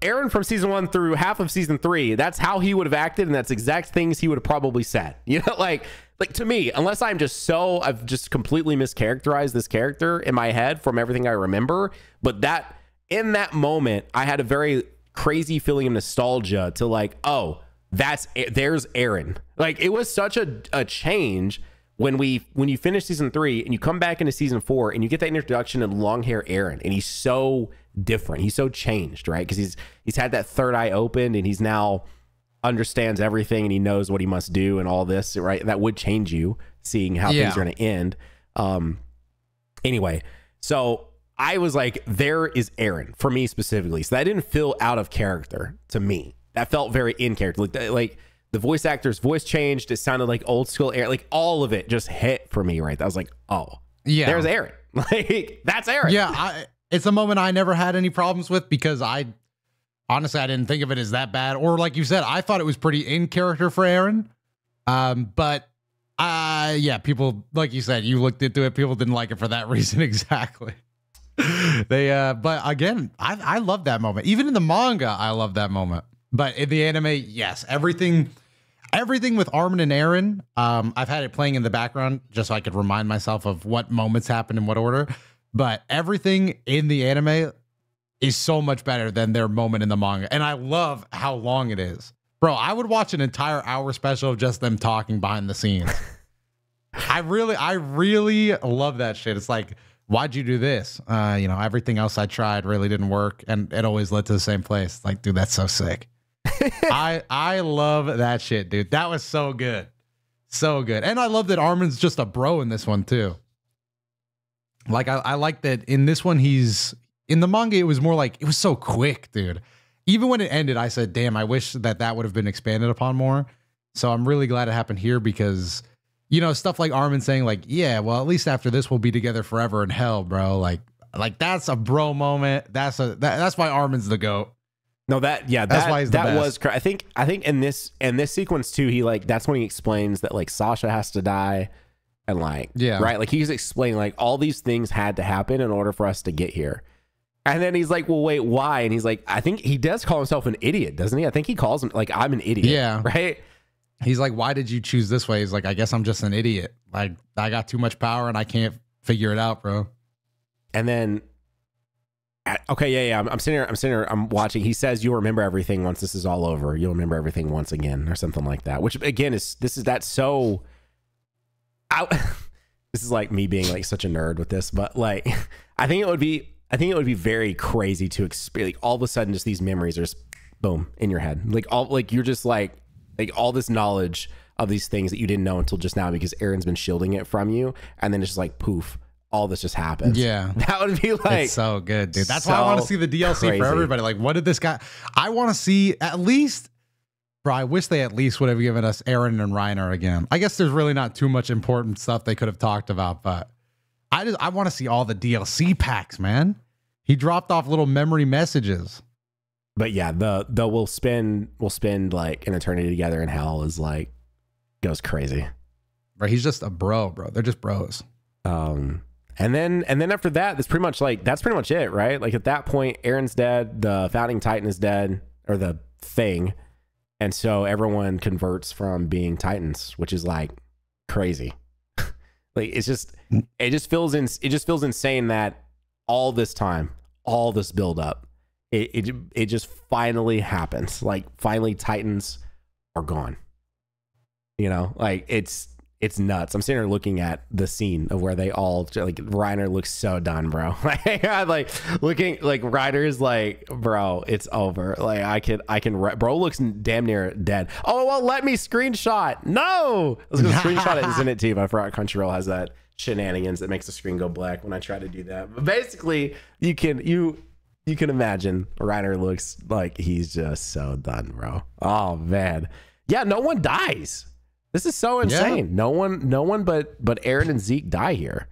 Eren from season 1 through half of season 3, that's how he would have acted, and that's exact things he would have probably said. You know, like to me, unless I've just completely mischaracterized this character in my head from everything I remember. But that in that moment, I had a very crazy feeling of nostalgia to like, oh, there's Eren. Like, it was such a change when you finish season 3 and you come back into season 4 and you get that introduction of long hair Eren, and he's so different, he's so changed, right? Because he's had that third eye opened, and he's now understands everything, and he knows what he must do and all this, right? That would change you seeing how things are going to end. Anyway, so I was like, there is Eren for me specifically. So that didn't feel out of character to me. That felt very in character. Like the voice actor's voice changed. It sounded like old school Eren. Like, all of it just hit for me, right? I was like, oh, yeah, there's Eren. Like, that's Eren. Yeah, it's a moment I never had any problems with, because honestly, I didn't think of it as that bad. Or like you said, I thought it was pretty in character for Eren. But yeah, people, like you said, you looked into it, people didn't like it for that reason exactly. But again, I love that moment. Even in the manga, I love that moment. But in the anime, yes, everything with Armin and Eren, I've had it playing in the background just so I could remind myself of what moments happened in what order. But everything in the anime is so much better than their moment in the manga. And I love how long it is. Bro, I would watch an entire hour special of just them talking behind the scenes. I really love that shit. It's like, why'd you do this? Everything else I tried really didn't work, and it always led to the same place. Like, dude, that's so sick. I love that shit, dude. That was so good. So good. And I love that Armin's just a bro in this one too. Like, I like that in this one, in the manga, it was more like, it was so quick, dude. Even when it ended, I said, damn, I wish that would have been expanded upon more. So I'm really glad it happened here, because, stuff like Armin saying like, yeah, well, at least after this, we'll be together forever in hell, bro. Like that's a bro moment. That's why Armin's the GOAT. No, that's why he's the best. I think in this sequence too, that's when he explains that like Sasha has to die. And right, like he's explaining like all these things had to happen in order for us to get here. And then he's like, well, wait, why? And he's like, I think he does call himself an idiot, doesn't he? I think he calls him like, I'm an idiot. Yeah. Right. He's like, why did you choose this way? He's like, I guess I'm just an idiot. Like, I got too much power and I can't figure it out, bro. And then, okay, yeah. I'm sitting here, I'm watching. He says, you'll remember everything once this is all over. You'll remember everything once again, or something like that. Which again that's so. This is like me being like such a nerd with this, but like I think it would be very crazy to experience. Like, all of a sudden, just these memories are just boom in your head. You're just like all this knowledge of these things that you didn't know until just now, because Eren's been shielding it from you, and then it's just like poof, all this just happens. Yeah, that would be like, it's so good, dude. That's why I want to see the DLC for everybody. Like, what did this guy? I want to see at least. Bro, I wish they at least would have given us Eren and Reiner again. I guess there's really not too much important stuff they could have talked about, but I want to see all the DLC packs, man. He dropped off little memory messages. But yeah, the we'll spend like an eternity together in hell is like goes crazy. Right, he's just a bro. They're just bros. And then after that, that's pretty much it, right? Like, at that point, Eren's dead, the founding Titan is dead, or the thing. And so everyone converts from being Titans, which is like crazy. Like, it just feels insane that all this time, all this build up, it just finally happens. Like, finally Titans are gone. Like, it's nuts. I'm sitting here looking at the scene of where they all, like, Reiner looks so done, bro. Like looking like Reiner's like, bro, it's over. Like, I can bro looks damn near dead. Oh, well, let me screenshot. No, let's go screenshot it and send it to you. But I forgot Crunchyroll has that shenanigans that makes the screen go black when I try to do that. But basically, you can imagine Reiner looks like he's just so done, bro. Oh man. Yeah, no one dies. This is so insane. No one but Eren and Zeke die here.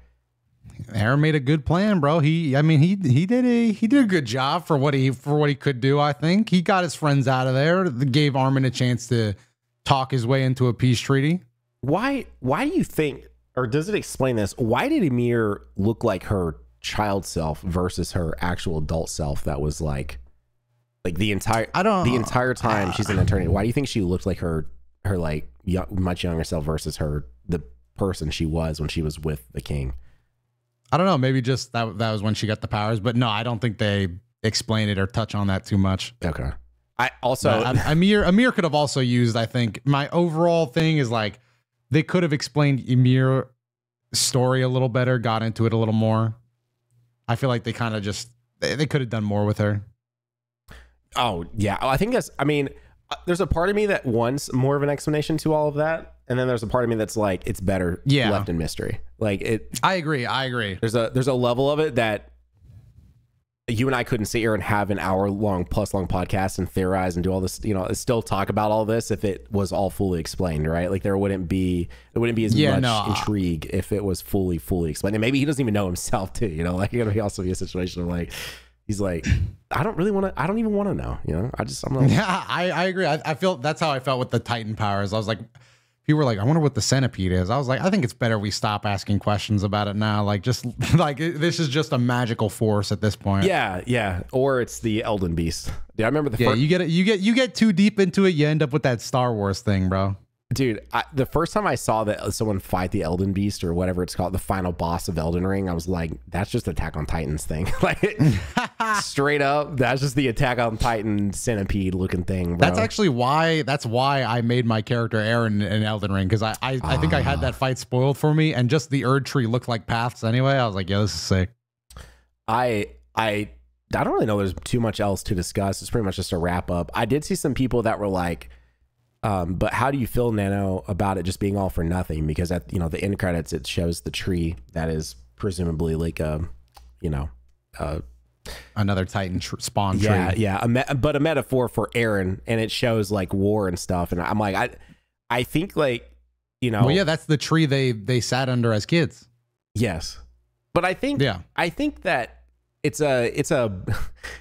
Eren made a good plan, bro. He did a good job for what he could do. I think he got his friends out of there. Gave Armin a chance to talk his way into a peace treaty. Why do you think, or does it explain this? Why did Ymir look like her child self versus her actual adult self? That was like the entire time she's an attorney. Why do you think she looked like her like much younger self versus the person she was when she was with the king? I don't know. Maybe just that was when she got the powers, but no, I don't think they explain it or touch on that too much. Okay. I also Ymir could have also used. I think my overall thing is like they could have explained Ymir story a little better, got into it a little more. I feel like they kind of just they could have done more with her. Oh yeah, I think that's. I mean, there's a part of me that wants more of an explanation to all of that, and then there's a part of me that's like, it's better left in mystery. Like it. I agree. There's a level of it that you and I couldn't sit here and have an hour-long podcast and theorize and do all this, still talk about all this if it was all fully explained, right? Like there wouldn't be as much intrigue if it was fully explained. And maybe he doesn't even know himself too, like it could also be a situation of like, he's like, I don't even want to know, I'm like, yeah, I agree. I feel that's how I felt with the Titan powers. I was like, people were like, I wonder what the centipede is. I was like, I think it's better we stop asking questions about it now. Like, just like this is just a magical force at this point. Yeah. Or it's the Elden Beast. Dude, I remember the first. You get too deep into it, you end up with that Star Wars thing, bro. Dude, the first time I saw that someone fight the Elden Beast or whatever it's called, the final boss of Elden Ring, I was like, that's just Attack on Titans thing. Like, straight up, that's just the Attack on Titan centipede looking thing, bro. That's actually why I made my character Eren in Elden Ring, because I think I had that fight spoiled for me, and just the Erd tree looked like paths anyway. I was like, yeah, this is sick. I don't really know there's too much else to discuss. It's pretty much just a wrap up. I did see some people that were like, but how do you feel, Nano, about it just being all for nothing? Because at the end credits, it shows the tree that is presumably like another Titan spawn tree. Yeah, but a metaphor for Eren, and it shows like war and stuff. And I'm like, I think like well, yeah, that's the tree they sat under as kids. Yes, but I think that it's a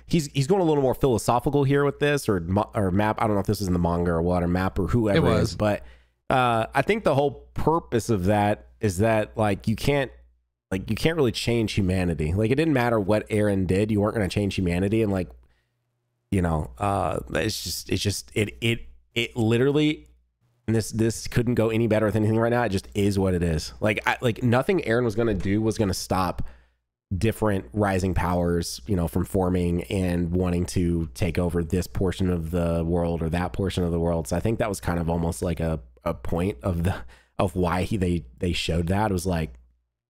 he's going a little more philosophical here with this or map. I don't know if this is in the manga or what, or map or whoever it is, but I think the whole purpose of that is that like you can't really change humanity. Like it didn't matter what Eren did, you weren't going to change humanity, and like it's just it literally. And this couldn't go any better with anything right now. It just is what it is. Like nothing Eren was going to do was going to stop different rising powers, from forming and wanting to take over this portion of the world or that portion of the world. So I think that was kind of almost like a point of why they showed that. It was like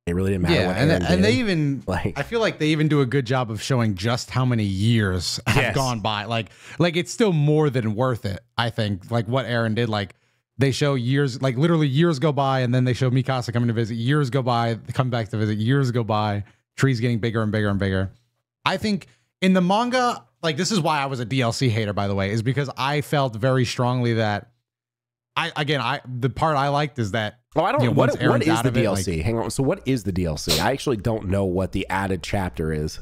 it really didn't matter what Eren did. And they even I feel like they even do a good job of showing just how many years have gone by. Like it's still more than worth it, I think. Like what Eren did, like they show years, like literally years go by, and then they show Mikasa coming to visit. Years go by, they come back to visit. Years go by. Trees getting bigger and bigger and bigger. I think in the manga, like this is why I was a DLC hater, by the way, is because I felt very strongly that the part I liked is that what is the DLC? Hang on. So what is the DLC? I actually don't know what the added chapter is.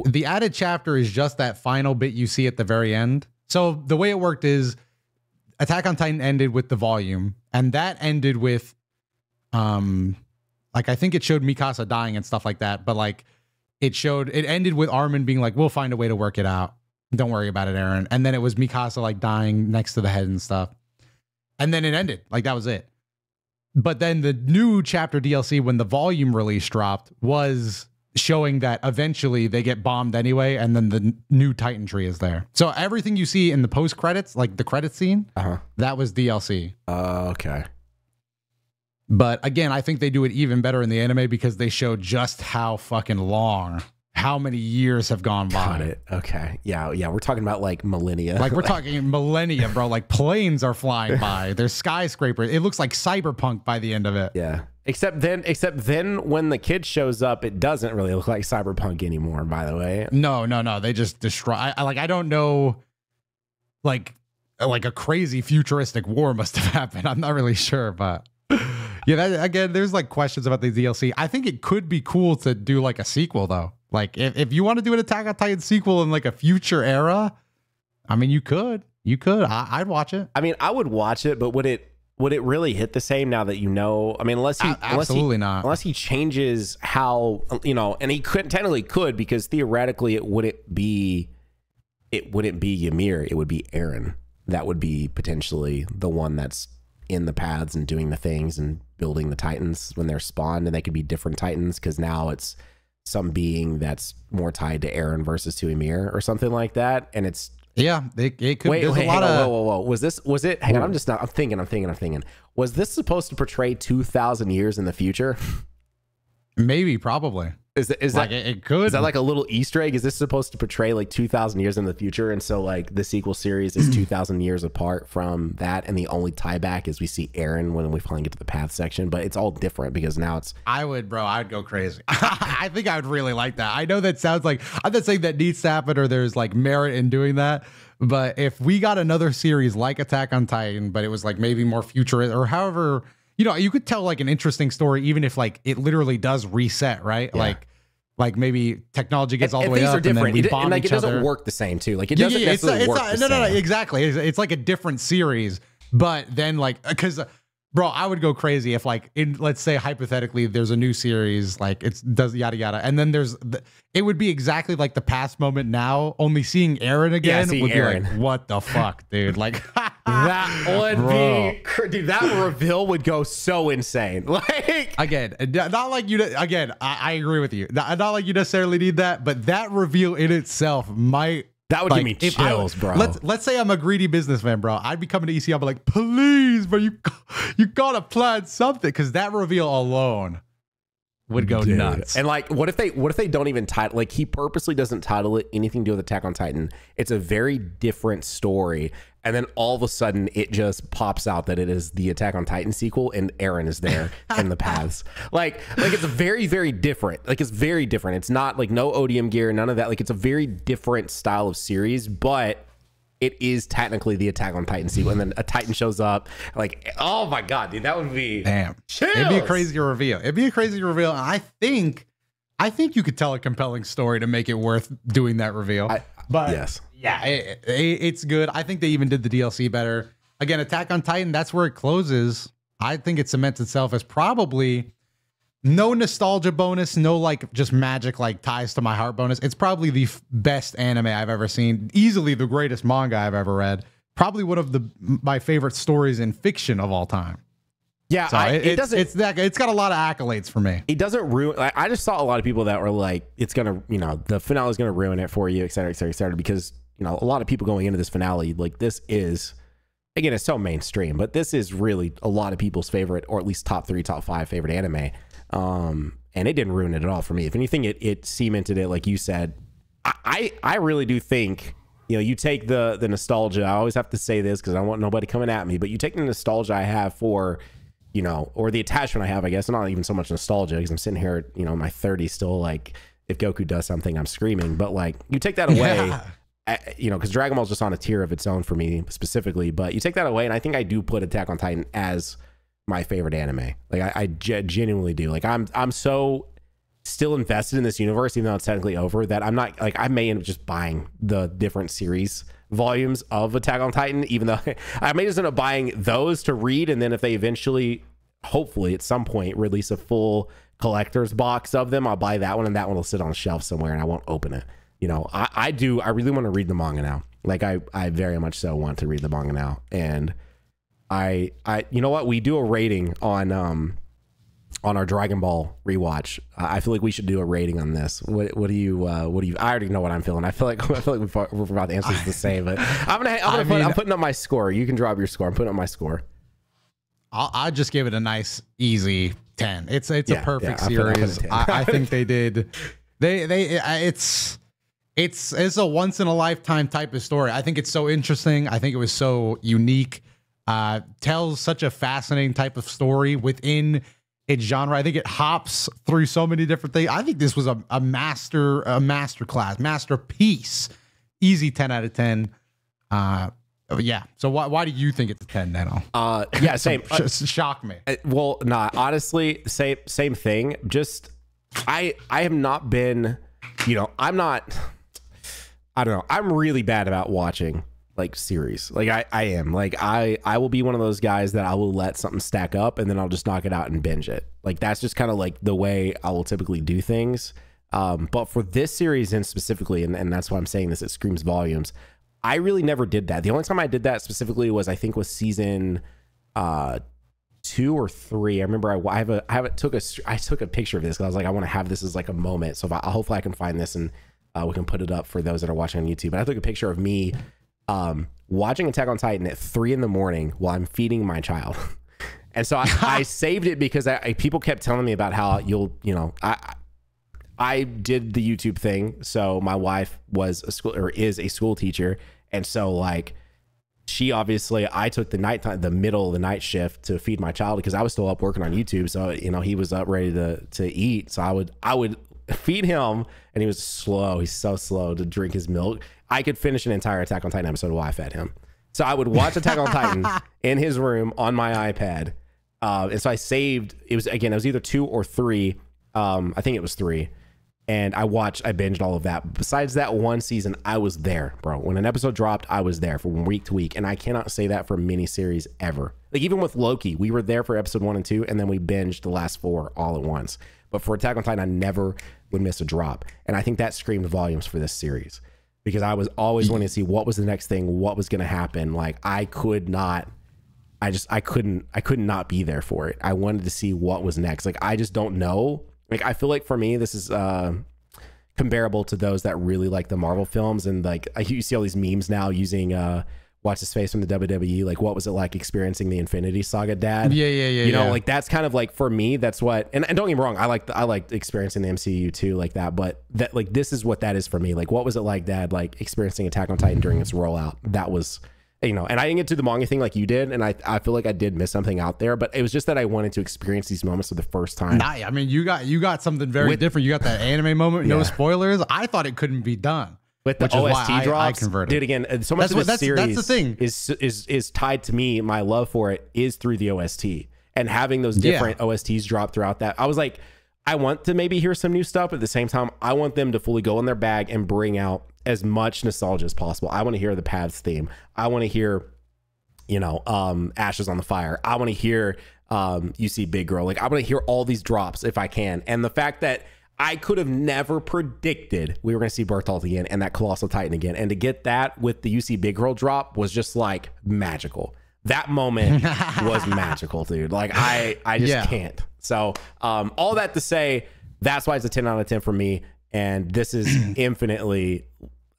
The added chapter is just that final bit you see at the very end. So the way it worked is Attack on Titan ended with the volume, and that ended with like I think it showed Mikasa dying and stuff like that, but like it ended with Armin being like, we'll find a way to work it out. Don't worry about it, Eren. And then it was Mikasa like dying next to the head and stuff. And then it ended. Like that was it. But then the new chapter DLC, when the volume release dropped, was showing that eventually they get bombed anyway, and then the new Titan tree is there. So everything you see in the post credits, like the credit scene, that was DLC. Okay. But again, I think they do it even better in the anime because they show just how fucking long, how many years have gone by. Got it. Okay. Yeah. We're talking about like millennia. Like we're talking millennia, bro. Like planes are flying by. There's skyscrapers. It looks like cyberpunk by the end of it. Yeah. Except then when the kid shows up, it doesn't really look like cyberpunk anymore, by the way. No. They just destroy. I don't know. Like like a crazy futuristic war must have happened. I'm not really sure, but yeah, again, there's like questions about the DLC. I think it could be cool to do like a sequel though. Like if you want to do an Attack on Titan sequel in like a future era, I mean, you could. I'd watch it. I mean, I would watch it, but would it really hit the same now that you know? I mean, unless he changes how, and he technically could, because theoretically it wouldn't be Ymir, it would be Eren. That would be potentially the one that's in the paths and doing the things and building the Titans when they're spawned, and they could be different Titans because now it's some being that's more tied to Eren versus to Ymir or something like that. And it's it could. Wait, whoa. Was it? Hang on, I'm thinking. Was this supposed to portray 2,000 years in the future? Maybe, probably. Is like that it could? Is that like a little Easter egg? Is this supposed to portray like 2,000 years in the future? And so like the sequel series is 2,000 years apart from that, and the only tie back is we see Eren when we finally get to the path section. But it's all different because now it's. I'd go crazy. I think I would really like that. I know that sounds like, I'm not saying that needs to happen or there's like merit in doing that, but if we got another series like Attack on Titan, but it was like maybe more futuristic or however. You could tell like an interesting story, even if like it literally does reset, right? Yeah. Like maybe technology gets all the way things up, are different. And then we bomb like each it doesn't other. work the same too. Like it doesn't necessarily work the same. No, exactly. It's like a different series, but then like because. Bro, I would go crazy if like let's say hypothetically there's a new series, like it does yada yada, and then it would be exactly like the past moment now, only seeing Eren again would be like, what the fuck, dude? Like that would be, dude, that reveal would go so insane. Like again, not like you. Again, I agree with you. Not like you necessarily need that, but that reveal in itself might. That would give me chills, bro. Let's say I'm a greedy businessman, bro. I'd be coming to EC. I'd be like, please, bro, you gotta plan something, because that reveal alone would go nuts. And like, what if they don't even title? Like, he purposely doesn't title it anything to do with Attack on Titan. It's a very different story, and then all of a sudden it just pops out that it is the Attack on Titan sequel, and Eren is there in the paths. Like it's very, very different. Like it's very different. It's not like no ODM gear, none of that. Like it's a very different style of series, but it is technically the Attack on Titan sequel. And then a Titan shows up. Like, oh my god, dude, that would be chills. It'd be a crazy reveal. And I think you could tell a compelling story to make it worth doing that reveal. Yes. Yeah, it's good. I think they even did the DLC better. Again, Attack on Titan, that's where it closes. I think it cements itself as probably no nostalgia bonus, no like just magic like ties to my heart bonus. It's probably the best anime I've ever seen. Easily the greatest manga I've ever read. Probably one of my favorite stories in fiction of all time. Yeah, so it's got a lot of accolades for me. It doesn't ruin. I just saw a lot of people that were like, it's gonna, the finale is gonna ruin it for you, et cetera, et cetera, et cetera, because a lot of people going into this finale, like this is, again, it's so mainstream, but this is really a lot of people's favorite, or at least top 3, top 5 favorite anime. And it didn't ruin it at all for me. If anything, it cemented it, like you said. I really do think, you take the nostalgia. I always have to say this because I don't want nobody coming at me, but you take the nostalgia I have for, or the attachment I have, I guess, not even so much nostalgia, because I'm sitting here, in my 30s still, like, if Goku does something, I'm screaming. But like, you take that away, because Dragon Ball's just on a tier of its own for me specifically. But you take that away, and I think I do put Attack on Titan as my favorite anime. Like I genuinely do. Like I'm so still invested in this universe, even though it's technically over, that I'm not like, I may end up just buying the different series volumes of Attack on Titan, even though I may just end up buying those to read, and then if they eventually, hopefully at some point, release a full collector's box of them, I'll buy that one, and that one will sit on a shelf somewhere and I won't open it. I really want to read the manga now. Like I very much so want to read the manga now. And I you know what, we do a rating on our Dragon Ball rewatch. I feel like we should do a rating on this. What do you I already know what I'm feeling. I feel like we're about to answer the same, but I'm putting up my score. You can drop your score. I'm putting up my score. I'll just give it a nice easy 10. It's a perfect series. I think they did. It's a once in a lifetime type of story. I think it's so interesting. I think it was so unique. Tells such a fascinating type of story within its genre. I think it hops through so many different things. I think this was a masterpiece. Easy 10 out of 10. Yeah. So why do you think it's a 10, Nano? Yeah, same. Shock me. Well, nah, honestly, same thing. Just I have not been, you know, I don't know. I'm really bad about watching like series. Like I am. Like I will be one of those guys that I will let something stack up and then I'll just knock it out and binge it. Like that's just kind of like the way I will typically do things. But for this series and specifically, and that's why I'm saying this, it screams volumes. I really never did that. The only time I did that specifically was I think was season 2 or 3. I remember I took a picture of this because I was like, I want to have this as like a moment. So hopefully I can find this and we can put it up for those that are watching on YouTube. But I took a picture of me watching Attack on Titan at 3 a.m. while I'm feeding my child. And so I saved it because people kept telling me about how I did the YouTube thing. So my wife is a school teacher. And so like she obviously, I took the middle of the night shift to feed my child because I was still up working on YouTube. So, you know, he was up ready to eat. So I would feed him and he was slow. He's so slow to drink his milk. I could finish an entire Attack on Titan episode while I fed him. So I would watch Attack on Titan in his room on my iPad. And so I saved, it was either 2 or 3. I think it was 3. And I binged all of that. Besides that one season, I was there, bro. When an episode dropped, I was there from week to week. And I cannot say that for many series ever. Like even with Loki, we were there for episode 1 and 2, and then we binged the last 4 all at once. But for Attack on Titan, I never would miss a drop. And I think that screamed volumes for this series. Because I was always wanting to see what was the next thing, what was going to happen. Like I couldn't not be there for it. I wanted to see what was next. Like I just don't know. Like I feel like for me, this is comparable to those that really like the Marvel films. And like you see all these memes now using what's his face from the WWE. Like what was it like experiencing the Infinity Saga dad? Yeah. You know, like that's kind of like for me, that's what, and don't get me wrong, I like experiencing the MCU too, like that, but that like this is what that is for me. Like what was it like, dad, like experiencing Attack on Titan during its rollout? That was, you know, and I didn't get to the manga thing like you did, and I feel like I did miss something out there, but it was just that I wanted to experience these moments for the first time. Nah, I mean, you got something very different. You got that anime moment, no spoilers. I thought it couldn't be done. With the OST drops, I converted. Dude, again, so much of this series that's the thing. is tied to me. My love for it is through the OST and having those different OSTs drop throughout that. I was like, I want to maybe hear some new stuff, but at the same time, I want them to fully go in their bag and bring out as much nostalgia as possible. I want to hear the Paths theme. I want to hear, you know, Ashes on the Fire. I want to hear You See Big Girl. Like I want to hear all these drops if I can. And the fact that I could have never predicted we were going to see Bertolt again and that Colossal Titan again. And to get that with the You See Big Girl drop was just like magical. That moment was magical, dude. Like I just can't. So all that to say, that's why it's a 10 out of 10 for me. And this is infinitely,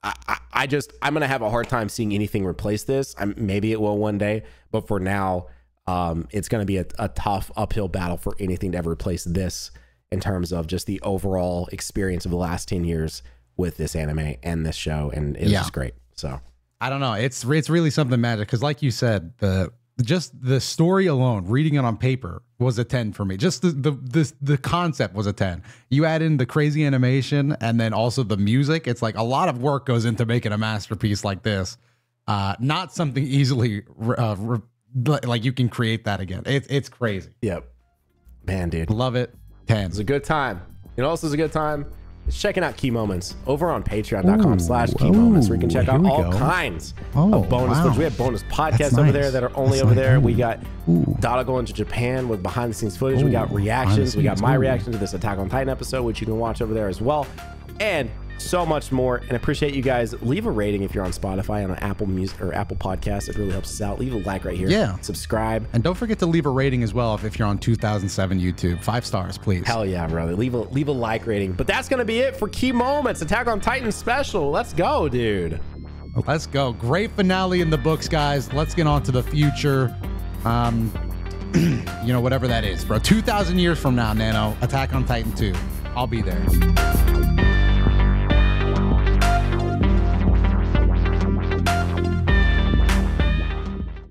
I'm going to have a hard time seeing anything replace this. Maybe it will one day, but for now, it's going to be a tough uphill battle for anything to ever replace this in terms of just the overall experience of the last 10 years with this anime and this show. And it's just great. So I don't know. It's really something magic. Cause like you said, just the story alone, reading it on paper was a 10 for me. Just the concept was a 10. You add in the crazy animation and then also the music. It's like a lot of work goes into making a masterpiece like this. Not something easily like you can create that again. It's crazy. Yep. Man, dude. Love it. 10. It's a good time. You know, also is a good time. It's checking out Key Moments over on patreon.com/Key Moments, where you can check out all kinds of bonus footage. We have bonus podcasts over there that are only over there. We got Dada going to Japan with behind the scenes footage. We got reactions. We got my reaction to this Attack on Titan episode, which you can watch over there as well. And so much more. And I appreciate you guys. Leave a rating if you're on Spotify, on Apple Music or Apple Podcasts. It really helps us out. Leave a like right here. Yeah. Subscribe. And don't forget to leave a rating as well if you're on 2007 YouTube. 5 stars, please. Hell yeah, brother. Leave a like rating. But that's going to be it for Key Moments. Attack on Titan special. Let's go, dude. Let's go. Great finale in the books, guys. Let's get on to the future. You know, whatever that is, bro. 2,000 years from now, Nano. Attack on Titan 2. I'll be there.